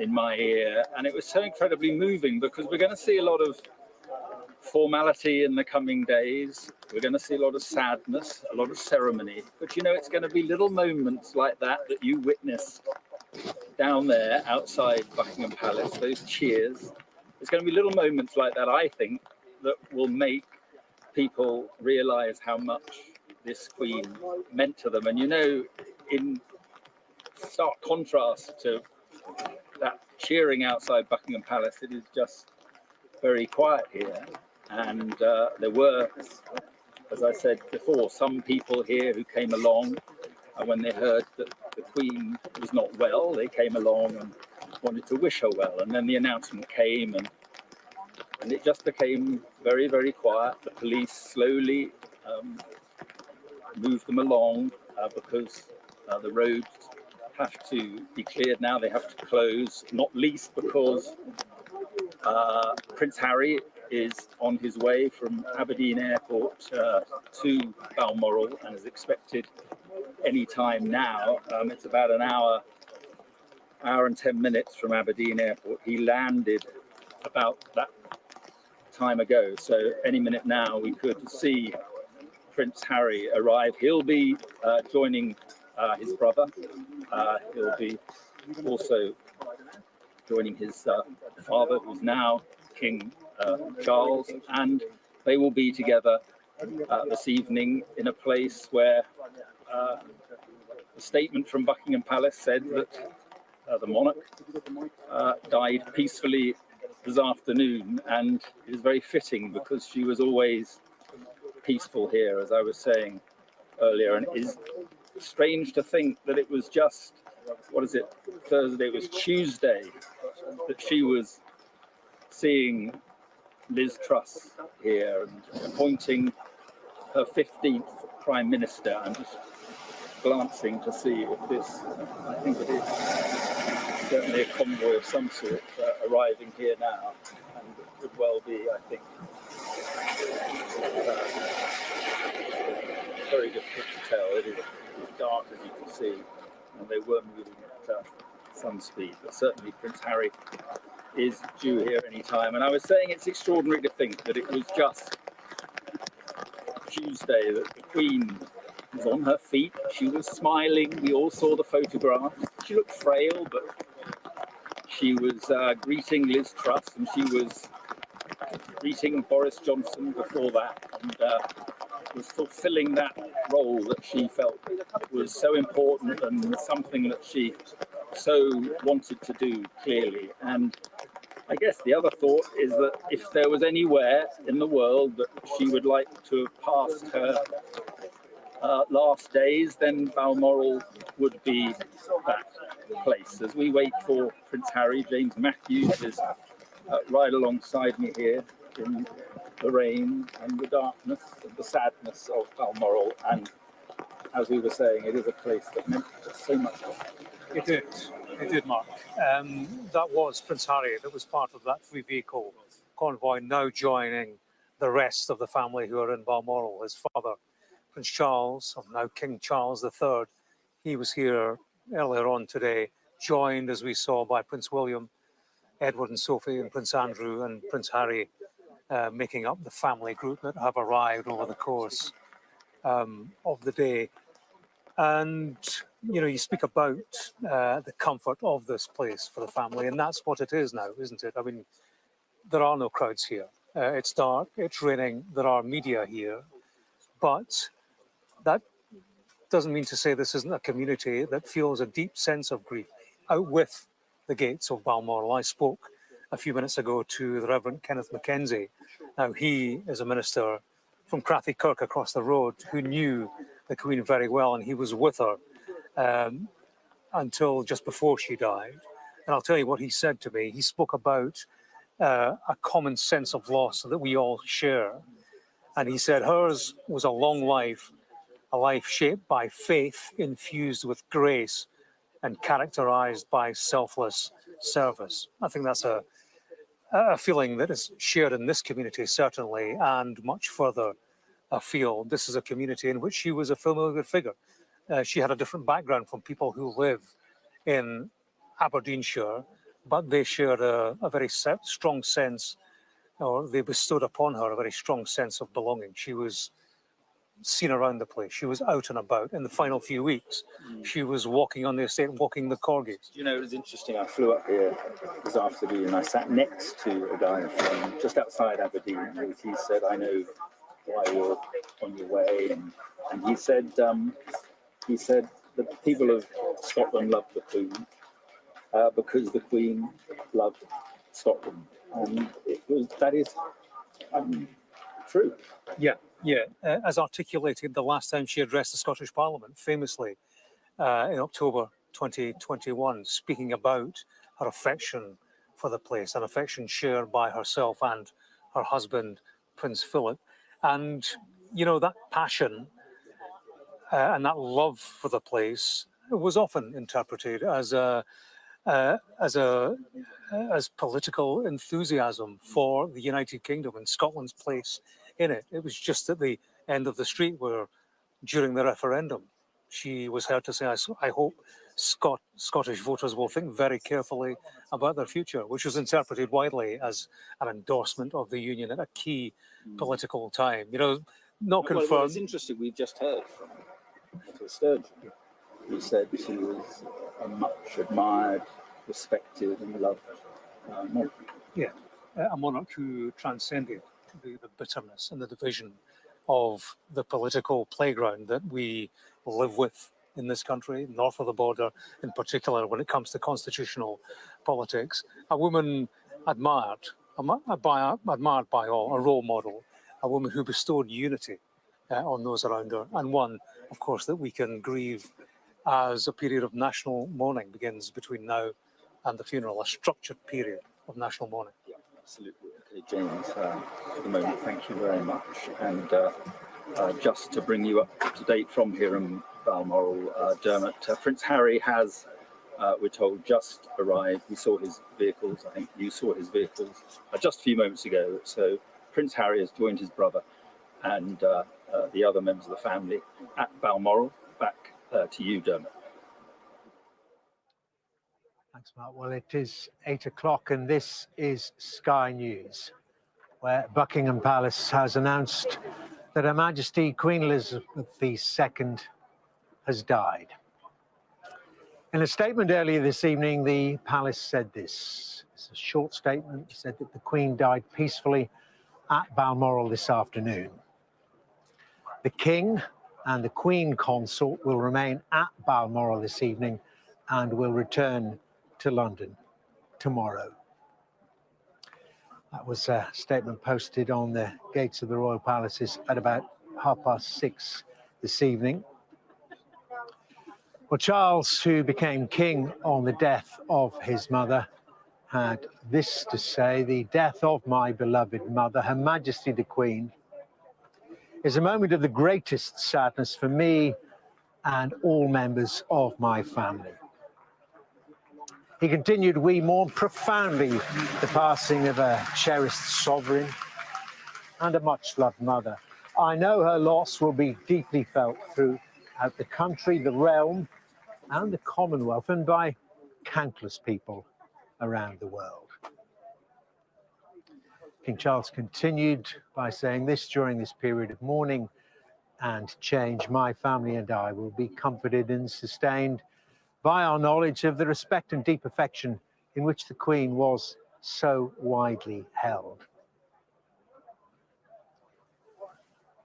in my ear. And it was so incredibly moving, because we're going to see a lot of formality in the coming days. We're going to see a lot of sadness, a lot of ceremony. But it's going to be little moments like that you witnessed down there outside Buckingham Palace, those cheers. There's going to be little moments like that, I think, that will make people realise how much this Queen meant to them. And in stark contrast to that cheering outside Buckingham Palace, it is just very quiet here. And there were, as I said before, some people here who came along, and when they heard that the Queen was not well, they came along and wanted to wish her well. And then the announcement came, and it just became very, very quiet. The police slowly moved them along because the roads have to be cleared now. They have to close, not least because Prince Harry is on his way from Aberdeen Airport to Balmoral and is expected any time now. It's about an hour and 10 minutes from Aberdeen Airport. He landed about that time ago, so any minute now we could see Prince Harry arrive. He'll be joining his brother. He'll be also joining his father, who's now King Charles, and they will be together this evening in a place where the statement from Buckingham Palace said that the monarch died peacefully this afternoon, and it is very fitting because she was always peaceful here, as I was saying earlier. And it is strange to think that it was just, Thursday, it was Tuesday, that she was seeing Liz Truss here and appointing her 15th Prime Minister. And just glancing to see if this, I think it is certainly a convoy of some sort arriving here now, and it could well be, I think, very difficult to tell. It is dark, as you can see, and they were moving at some speed, but certainly Prince Harry is due here any time. And I was saying it's extraordinary to think that it was just Tuesday that the Queen was on her feet. She was smiling. We all saw the photograph. She looked frail, but she was greeting Liz Truss, and she was greeting Boris Johnson before that, and was fulfilling that role that she felt was so important and something that she so wanted to do, clearly. And I guess the other thought is that if there was anywhere in the world that she would like to have passed her last days, then Balmoral would be that place. As we wait for Prince Harry, James Matthews is right alongside me here in the rain and the darkness and the sadness of Balmoral. And as we were saying, it is a place that meant just so much. It did, Mark. That was Prince Harry that was part of that three-vehicle convoy, now joining the rest of the family who are in Balmoral. His father, Prince Charles, or now King Charles III, he was here earlier on today, joined, as we saw, by Prince William, Edward and Sophie, and Prince Andrew and Prince Harry, making up the family group that have arrived over the course of the day. And, you know, you speak about the comfort of this place for the family, and that's what it is now, isn't it? I mean, there are no crowds here. It's dark, it's raining, there are media here, but that doesn't mean to say this isn't a community that feels a deep sense of grief out with the gates of Balmoral. I spoke a few minutes ago to the Reverend Kenneth Mackenzie. Now, he is a minister from Crathie Kirk across the road who knew the Queen very well, and he was with her until just before she died. And I'll tell you what he said to me. He spoke about a common sense of loss that we all share. And he said hers was a long life, a life shaped by faith infused with grace and characterized by selfless service. I think that's a feeling that is shared in this community, certainly, and much further afield. This is a community in which she was a familiar figure. She had a different background from people who live in Aberdeenshire, but they shared a very strong sense, or they bestowed upon her a very strong sense of belonging. She was seen around the place. She was out and about. In the final few weeks, she was walking on the estate, walking the corgis. You know, it was interesting. I flew up here this afternoon and I sat next to a guy from just outside Aberdeen. He said, "I know why you're on your way," and he said that the people of Scotland love the Queen because the Queen loved Scotland, and that is true. Yeah. As articulated the last time she addressed the Scottish Parliament, famously in October 2021, speaking about her affection for the place, an affection shared by herself and her husband, Prince Philip. And, you know, that passion and that love for the place was often interpreted as political enthusiasm for the United Kingdom and Scotland's place in it. It was just at the end of the street where, during the referendum, she was heard to say, I hope Scottish voters will think very carefully about their future, which was interpreted widely as an endorsement of the union at a key political time. You know, not confirmed. Well, it's interesting, we've just heard from Nicola Sturgeon, who said she was a much admired, respected and loved monarch. Yeah, a monarch who transcended the bitterness and the division of the political playground that we live with in this country, north of the border, in particular when it comes to constitutional politics. A woman admired by all, a role model, a woman who bestowed unity on those around her, and one, of course, that we can grieve as a period of national mourning begins between now and the funeral, a structured period of national mourning. Yeah, absolutely. Okay, James, for the moment, thank you very much. And just to bring you up to date from here in Balmoral, Dermot. Prince Harry has, we're told, just arrived. We saw his vehicles. I think you saw his vehicles just a few moments ago. So Prince Harry has joined his brother and the other members of the family at Balmoral. Back to you, Dermot. Thanks, Mark. Well, it is 8 o'clock and this is Sky News, where Buckingham Palace has announced that Her Majesty Queen Elizabeth II has died. In a statement earlier this evening, the palace said this. It's a short statement. It said that the Queen died peacefully at Balmoral this afternoon. The King and the Queen Consort will remain at Balmoral this evening and will return to London tomorrow. That was a statement posted on the gates of the Royal Palaces at about 6:30 this evening. Well, Charles, who became king on the death of his mother, had this to say: "The death of my beloved mother, Her Majesty the Queen, is a moment of the greatest sadness for me and all members of my family." He continued, "We mourn profoundly the passing of a cherished sovereign and a much-loved mother. I know her loss will be deeply felt throughout the country, the realm, and the Commonwealth, and by countless people around the world." King Charles continued by saying this: "During this period of mourning and change, my family and I will be comforted and sustained by our knowledge of the respect and deep affection in which the Queen was so widely held."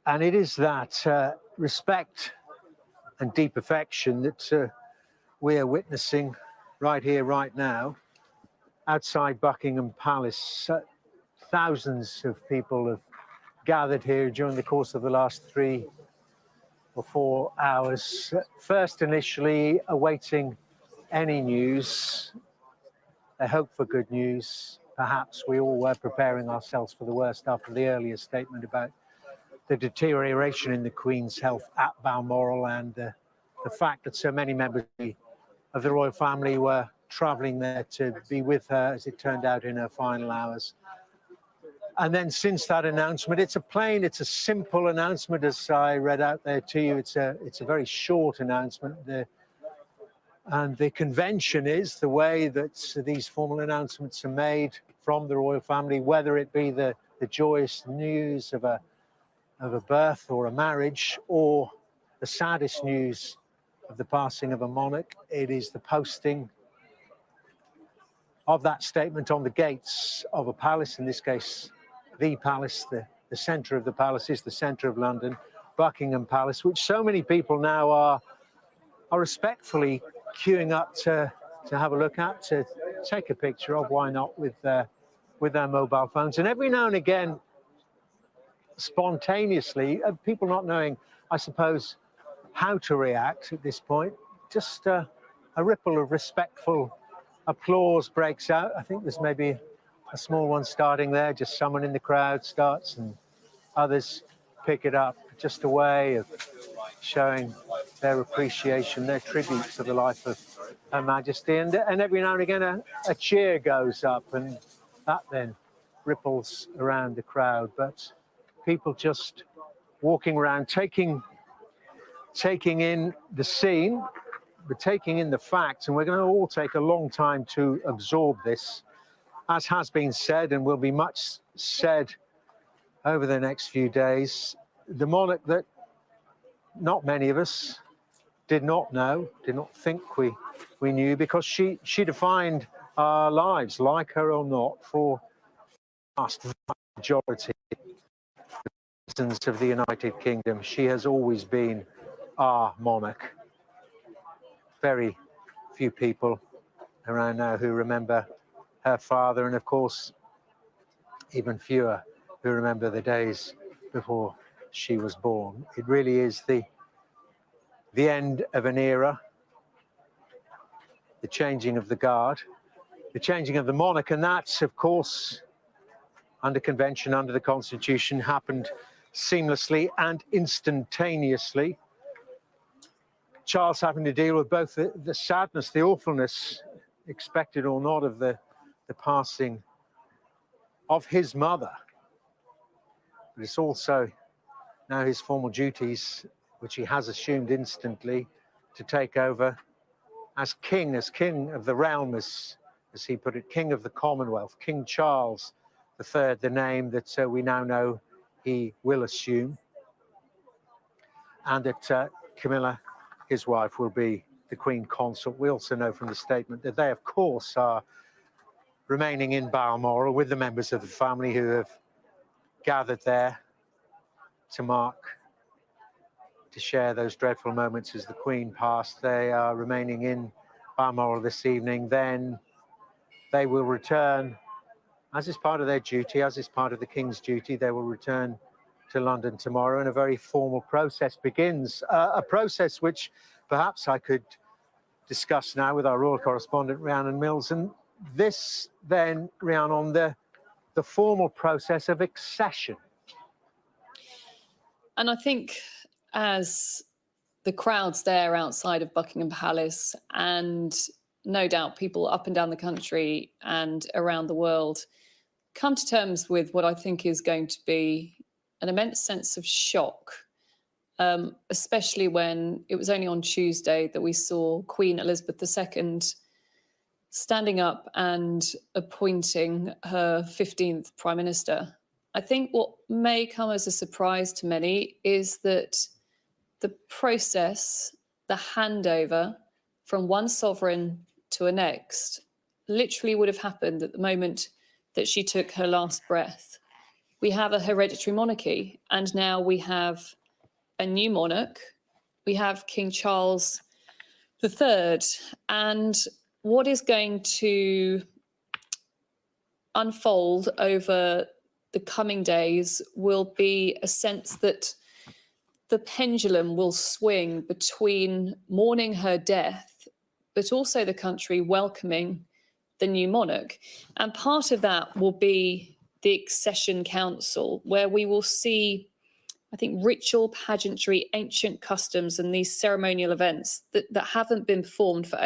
And it is that respect and deep affection that we are witnessing right here, right now, outside Buckingham Palace. Thousands of people have gathered here during the course of the last 3 or 4 hours, first initially awaiting any news. They hope for good news. Perhaps we all were preparing ourselves for the worst after the earlier statement about the deterioration in the Queen's health at Balmoral and the fact that so many members of the royal family were travelling there to be with her, as it turned out, in her final hours. And then since that announcement, it's a simple announcement, as I read out there to you. It's a very short announcement. And the convention is the way that these formal announcements are made from the royal family, whether it be the joyous news of a birth or a marriage, or the saddest news of the passing of a monarch. It is the posting of that statement on the gates of a palace, in this case, the palace, the centre of the palace is the centre of London, Buckingham Palace, which so many people now are respectfully queuing up to have a look at, to take a picture of, why not, with their mobile phones. And every now and again, spontaneously, people not knowing, I suppose, how to react at this point, just a ripple of respectful applause breaks out. I think there's maybe a small one starting there, just someone in the crowd starts and others pick it up. Just a way of showing their appreciation, their tribute to the life of Her Majesty. And every now and again a cheer goes up, and that then ripples around the crowd. But people just walking around, taking in the scene, but taking in the facts. And we're going to all take a long time to absorb this, as has been said and will be much said over the next few days. The monarch that not many of us did not know, did not think we knew, because she defined our lives, like her or not, for the vast majority of the citizens of the United Kingdom. She has always been our monarch. Very few people around now who remember her father, and of course, even fewer who remember the days before she was born. It really is the end of an era, the changing of the guard, the changing of the monarch, and that's, of course, under convention, under the Constitution, happened seamlessly and instantaneously. Charles having to deal with both the sadness, the awfulness, expected or not, of the passing of his mother. But it's also now his formal duties, which he has assumed instantly, to take over as king of the realm, as he put it, king of the Commonwealth, King Charles III, the name that we now know he will assume. And that Camilla, his wife, will be the Queen Consort. We also know from the statement that they, of course, are remaining in Balmoral with the members of the family who have gathered there to share those dreadful moments as the Queen passed. They are remaining in Balmoral this evening. Then they will return, as is part of their duty, as is part of the King's duty, they will return to London tomorrow, and a very formal process begins. A process which perhaps I could discuss now with our royal correspondent, Rhiannon Mills. And this then, Rhiannon, on the formal process of accession. And I think as the crowds there outside of Buckingham Palace, and no doubt people up and down the country and around the world, come to terms with what I think is going to be an immense sense of shock, especially when it was only on Tuesday that we saw Queen Elizabeth II standing up and appointing her 15th Prime Minister. I think what may come as a surprise to many is that the process, the handover from one sovereign to a next, literally would have happened at the moment that she took her last breath. We have a hereditary monarchy, and now we have a new monarch. We have King Charles III, and what is going to unfold over the coming days will be a sense that the pendulum will swing between mourning her death, but also the country welcoming the new monarch. And part of that will be the Accession Council, where we will see, I think, ritual, pageantry, ancient customs, and these ceremonial events that haven't been performed for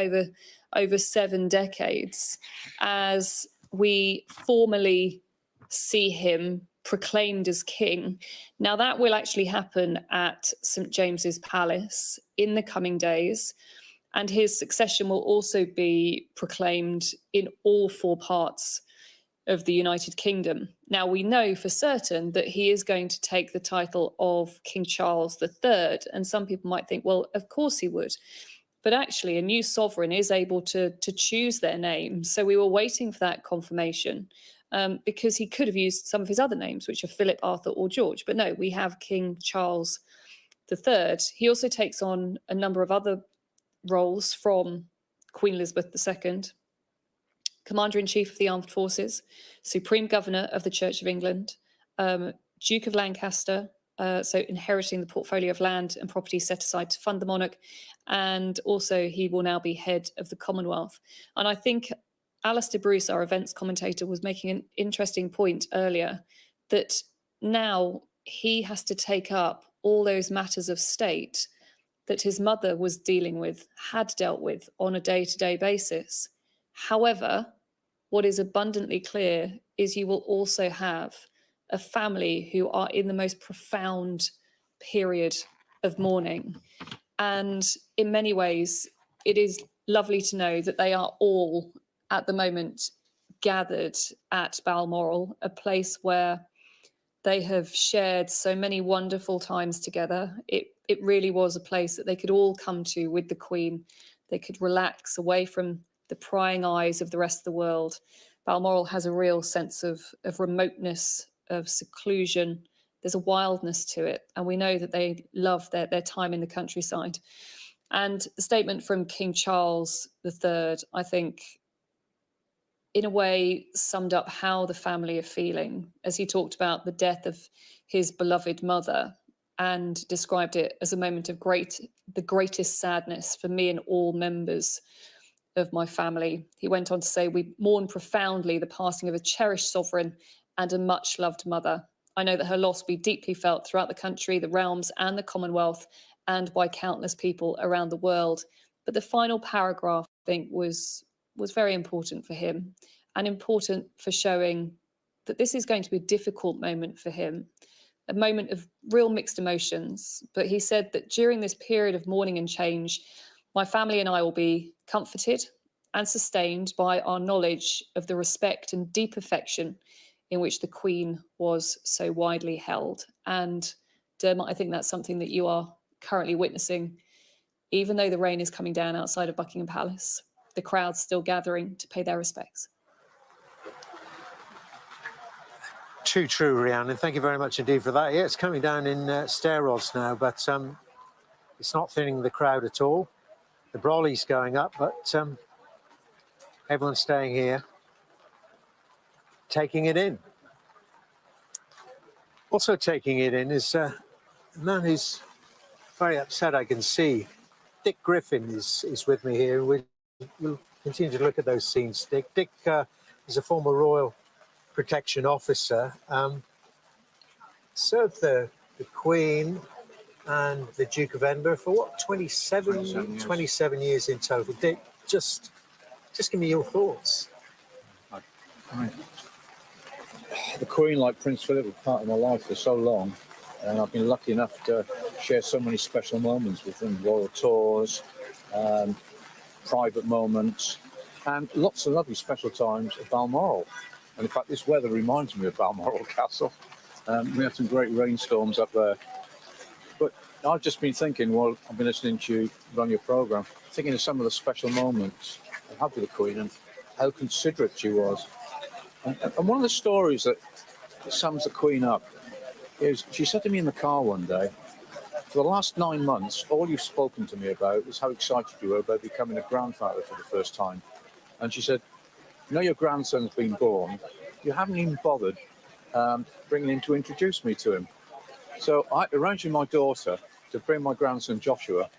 over 7 decades, as we formally see him proclaimed as king. Now, that will actually happen at St. James's Palace in the coming days, and his succession will also be proclaimed in all 4 parts of the United Kingdom. Now, we know for certain that he is going to take the title of King Charles III, and some people might think, well, of course he would. But actually, a new sovereign is able to choose their name. So we were waiting for that confirmation, because he could have used some of his other names, which are Philip, Arthur, or George. But no, we have King Charles III. He also takes on a number of other roles from Queen Elizabeth II. Commander-in-Chief of the Armed Forces, Supreme Governor of the Church of England, Duke of Lancaster, so inheriting the portfolio of land and property set aside to fund the monarch, and also he will now be head of the Commonwealth. And I think Alistair Bruce, our events commentator, was making an interesting point earlier, that now he has to take up all those matters of state that his mother was dealing with, had dealt with on a day-to-day basis. However, what is abundantly clear is you will also have a family who are in the most profound period of mourning. And in many ways, it is lovely to know that they are all at the moment gathered at Balmoral, a place where they have shared so many wonderful times together. It really was a place that they could all come to with the Queen. They could relax away from the prying eyes of the rest of the world. Balmoral has a real sense of remoteness, of seclusion. There's a wildness to it, and we know that they love their time in the countryside. And the statement from King Charles III, I think, in a way summed up how the family are feeling, as he talked about the death of his beloved mother and described it as a moment of the greatest sadness for me and all members of my family. He went on to say, "We mourn profoundly the passing of a cherished sovereign and a much loved mother. I know that her loss will be deeply felt throughout the country, the realms, and the Commonwealth, and by countless people around the world. But the final paragraph, I think, was very important for him, and important for showing that this is going to be a difficult moment for him, a moment of real mixed emotions. But he said that during this period of mourning and change, my family and I will be comforted and sustained by our knowledge of the respect and deep affection in which the Queen was so widely held. And Dermot, I think that's something that you are currently witnessing. Even though the rain is coming down outside of Buckingham Palace, the crowd's still gathering to pay their respects. Too true, Rhiannon. Thank you very much indeed for that. Yeah, it's coming down in stair rods now, but it's not thinning the crowd at all. The Brolly's going up, but everyone's staying here, taking it in. Also taking it in is a man who's very upset, I can see. Dick Griffin is with me here. We'll continue to look at those scenes, Dick. Dick is a former Royal Protection Officer, served the Queen and the Duke of Edinburgh for what, 27 years in total. Dick, just give me your thoughts. The Queen, like Prince Philip, was part of my life for so long, and I've been lucky enough to share so many special moments with them, royal tours, private moments, and lots of lovely special times at Balmoral. And in fact, this weather reminds me of Balmoral Castle. We had some great rainstorms up there. But I've just been thinking, while I've been listening to you run your programme, thinking of some of the special moments I had with the Queen and how considerate she was. And one of the stories that sums the Queen up is she said to me in the car one day, for the last 9 months, all you've spoken to me about is how excited you were about becoming a grandfather for the first time. And she said, you know, your grandson's been born. You haven't even bothered bringing him to introduce me to him. So I arranged with my daughter to bring my grandson Joshua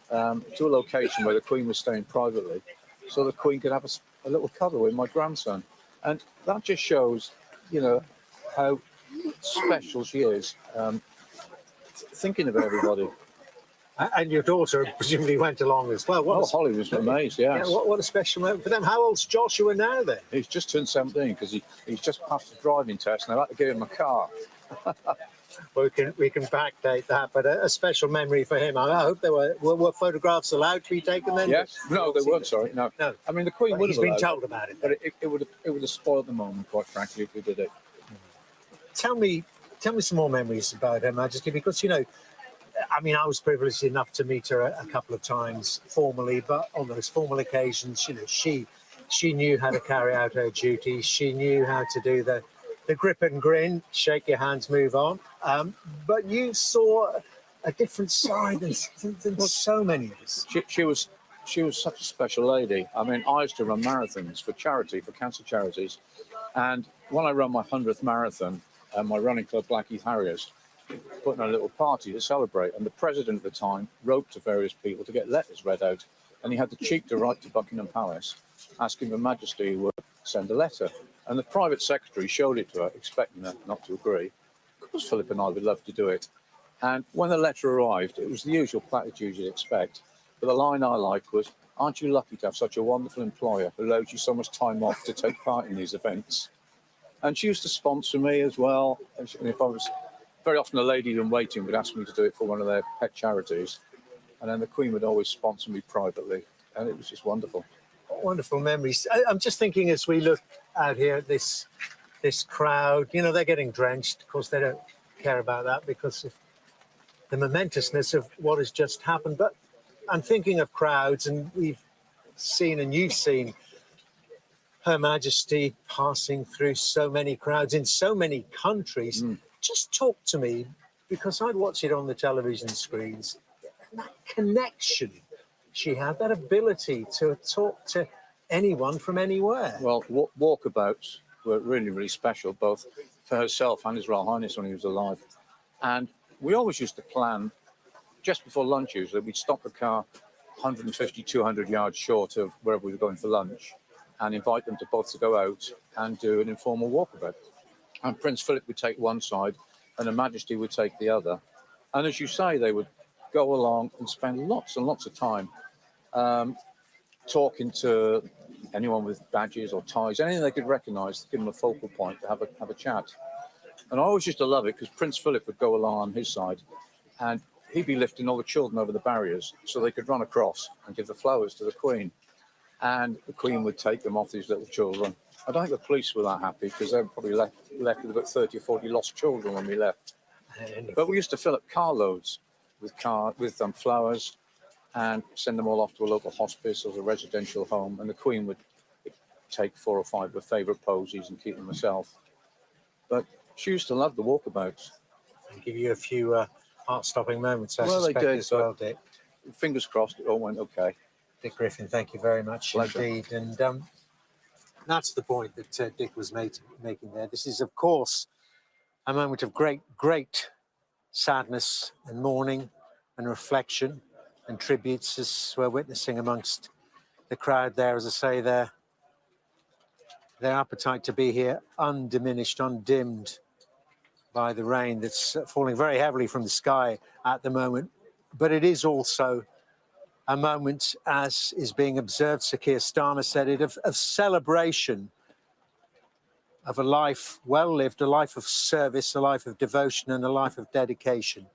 to a location where the Queen was staying privately, so the Queen could have a little cuddle with my grandson. And that just shows, you know, how special she is, thinking of everybody. And your daughter presumably went along as well. Holly was amazed, yes. Yeah, what a special moment for them. How old's Joshua now then? He's just turned 17 because he's just passed the driving test, and I had to give him a car. Well, we can backdate that, but a special memory for him. I hope there were photographs allowed to be taken then? Yes, no, they weren't. Sorry, no. I mean, the Queen would have. He's been told about it, but it would have spoiled the moment, quite frankly, if we did it. Tell me some more memories about Her Majesty, because you know, I mean, I was privileged enough to meet her a couple of times formally, but on those formal occasions, you know, she knew how to carry out her duties. She knew how to do the grip and grin, shake your hands, move on. But you saw a different side than so many of us. She was such a special lady. I mean, I used to run marathons for charity, for cancer charities. And when I ran my 100th marathon, my running club, Blackheath Harriers, put on a little party to celebrate. And the president at the time wrote to various people to get letters read out. And he had the cheek to write to Buckingham Palace, asking Her Majesty would send a letter. And the private secretary showed it to her, expecting her not to agree. Of course, Philip and I would love to do it. And when the letter arrived, it was the usual platitudes you'd expect. But the line I liked was, aren't you lucky to have such a wonderful employer who allows you so much time off to take part in these events? And she used to sponsor me as well. And if I was, very often a lady in waiting would ask me to do it for one of their pet charities. And then the Queen would always sponsor me privately. And it was just wonderful. Wonderful memories. I'm just thinking as we look out here at this crowd, you know, they're getting drenched. Of course, they don't care about that because of the momentousness of what has just happened. But I'm thinking of crowds, and we've seen, and you've seen, Her Majesty passing through so many crowds in so many countries. Just talk to me, because I'd watch it on the television screens, and that connection she had, that ability to talk to anyone from anywhere. Well, walkabouts were really, really special, both for herself and His Royal Highness when he was alive. And we always used to plan, just before lunch usually, we'd stop the car 150, 200 yards short of wherever we were going for lunch and invite them to both to go out and do an informal walkabout. And Prince Philip would take one side and Her Majesty would take the other. And as you say, they would go along and spend lots and lots of time talking to anyone with badges or ties, anything they could recognise, to give them a focal point to have a chat. And I always used to love it because Prince Philip would go along on his side and he'd be lifting all the children over the barriers so they could run across and give the flowers to the Queen. And the Queen would take them off these little children. I don't think the police were that happy because they were probably left with about 30 or 40 lost children when we left. But we used to fill up carloads with flowers and send them all off to a local hospice or a residential home. And the Queen would take 4 or 5 of her favourite posies and keep them herself. But she used to love the walkabouts. I'll give you a few heart-stopping moments, I Well, they suspect, did, as well, Dick. Fingers crossed it all went okay. Dick Griffin, thank you very much Pleasure. indeed. And that's the point that Dick was making there. This is, of course, a moment of great sadness and mourning and reflection and tributes, as we're witnessing amongst the crowd there. As I say, their appetite to be here undiminished, undimmed by the rain that's falling very heavily from the sky at the moment. But it is also a moment, as is being observed, Sir Keir Starmer said it, of celebration of a life well lived, a life of service, a life of devotion and a life of dedication.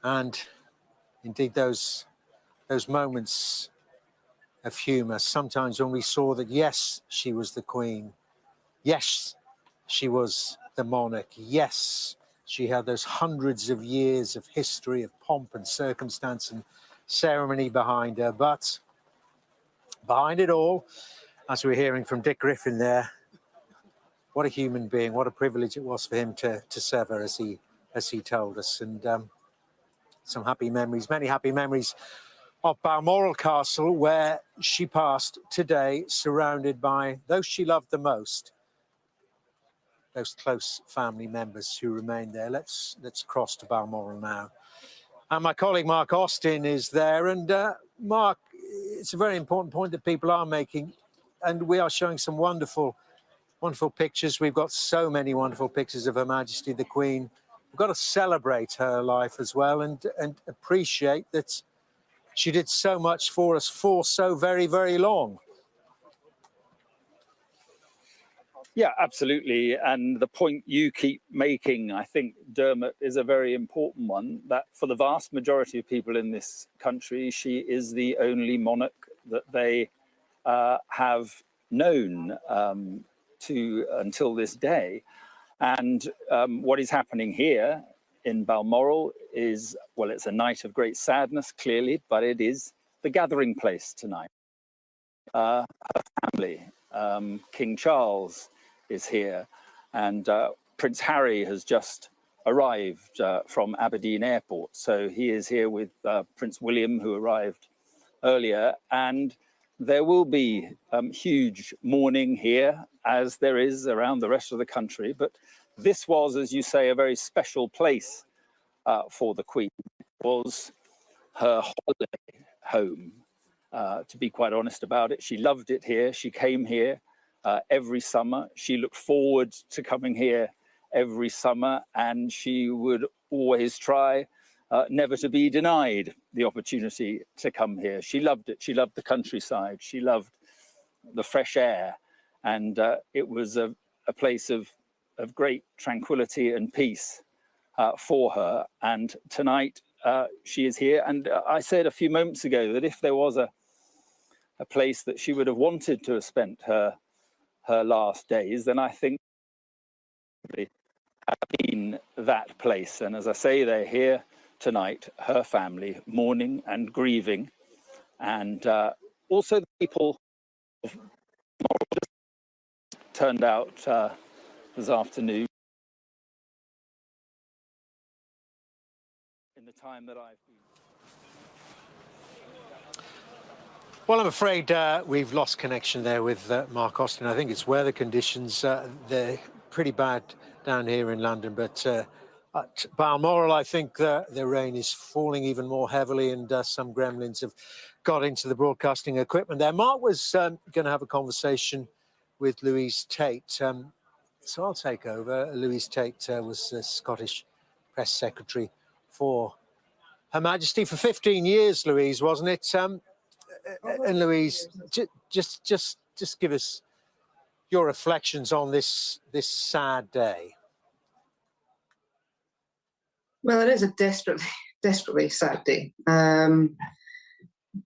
And indeed those moments of humour, sometimes when we saw that, yes, she was the Queen, yes, she was the monarch, yes, she had those hundreds of years of history, of pomp and circumstance and ceremony behind her. But behind it all, as we're hearing from Dick Griffin there, what a human being, what a privilege it was for him to serve her, as he told us. And some happy memories, many happy memories of Balmoral Castle, where she passed today, surrounded by those she loved the most, those close family members who remain there. Let's cross to Balmoral now. And my colleague Mark Austin is there. And Mark, it's a very important point that people are making. And we are showing some wonderful pictures. We've got so many wonderful pictures of Her Majesty the Queen. We've got to celebrate her life as well and appreciate that she did so much for us for so very, very long. Yeah, absolutely. And the point you keep making, I think, Dermot, is a very important one, that for the vast majority of people in this country, she is the only monarch that they have known until this day. And what is happening here in Balmoral is, well, it's a night of great sadness, clearly, but it is the gathering place tonight. Her family, King Charles is here, and Prince Harry has just arrived from Aberdeen Airport. So he is here with Prince William, who arrived earlier, and there will be huge mourning here, as there is around the rest of the country. But this was, as you say, a very special place for the Queen. It was her holiday home, to be quite honest about it. She loved it here. She came here every summer. She looked forward to coming here every summer, and she would always try never to be denied the opportunity to come here. She loved it. She loved the countryside. She loved the fresh air. And it was a place of great tranquility and peace for her. And tonight she is here. And I said a few moments ago that if there was a place that she would have wanted to have spent her last days, then I think it had been that place. And as I say, they're here tonight, her family, mourning and grieving. And also the people of turned out this afternoon. In the time that I've been. Well, I'm afraid we've lost connection there with Mark Austin. I think it's weather conditions. They're pretty bad down here in London, but at Balmoral, I think the rain is falling even more heavily, and some gremlins have got into the broadcasting equipment there. Mark was going to have a conversation with Louise Tate, so I'll take over. Louise Tate was the Scottish Press Secretary for Her Majesty for 15 years, Louise, wasn't it? And Louise, just give us your reflections on this sad day. Well, it is a desperately sad day.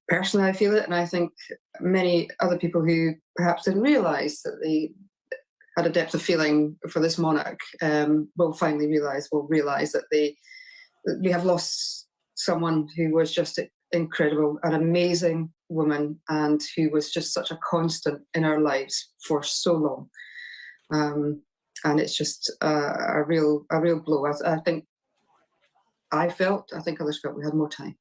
Personally, I feel it, and I think many other people who perhaps didn't realise that they had a depth of feeling for this monarch will realise that we have lost someone who was just incredible, an amazing woman, and who was just such a constant in our lives for so long. And it's just a real blow. I think others felt we had more time.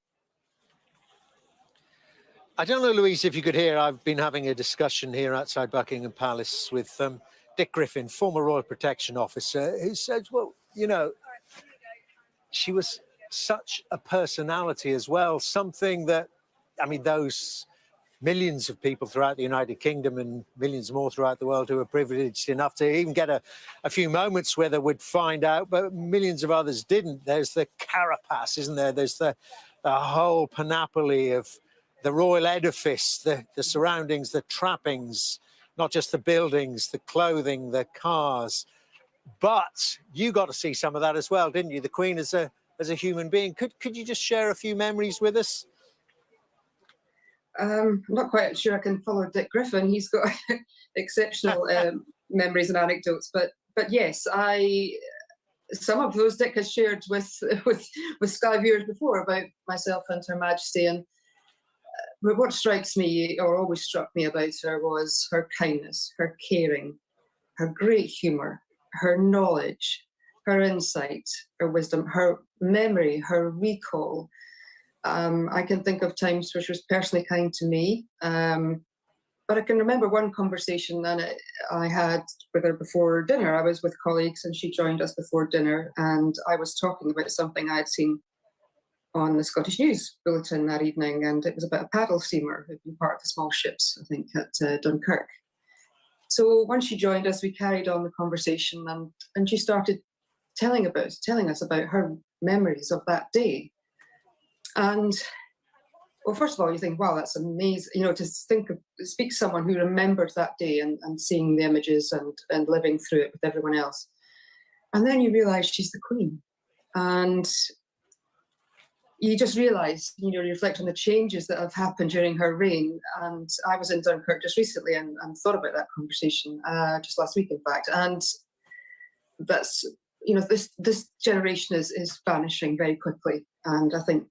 I don't know, Louise, if you could hear, I've been having a discussion here outside Buckingham Palace with Dick Griffin, former Royal Protection Officer, who says, well, you know, she was such a personality as well, something that, I mean, those millions of people throughout the United Kingdom and millions more throughout the world who are privileged enough to even get a few moments where they would find out, but millions of others didn't. There's the carapace, isn't there? There's the whole panoply of the royal edifice, the surroundings, the trappings, not just the buildings, the clothing, the cars. But you got to see some of that as well, didn't you? The Queen as a human being. Could you just share a few memories with us? I'm not quite sure I can follow Dick Griffin. He's got exceptional memories and anecdotes. But yes, some of those Dick has shared with Sky viewers before about myself and Her Majesty. And but what strikes me, or always struck me about her, was her kindness, her caring, her great humour, her knowledge, her insight, her wisdom, her memory, her recall. I can think of times where she was personally kind to me, but I can remember one conversation that I had with her before dinner. I was with colleagues and she joined us before dinner, and I was talking about something I had seen on the Scottish News Bulletin that evening, and it was about a paddle steamer who'd been part of the small ships, I think, at Dunkirk. So once she joined us, we carried on the conversation, and she started telling us about her memories of that day. And well, first of all, you think, wow, that's amazing, you know, to speak to someone who remembered that day and seeing the images and living through it with everyone else. And then you realise she's the Queen, and you just realise, you know, you reflect on the changes that have happened during her reign. And I was in Dunkirk just recently and thought about that conversation just last week, in fact. And that's, you know, this generation is vanishing very quickly. And I think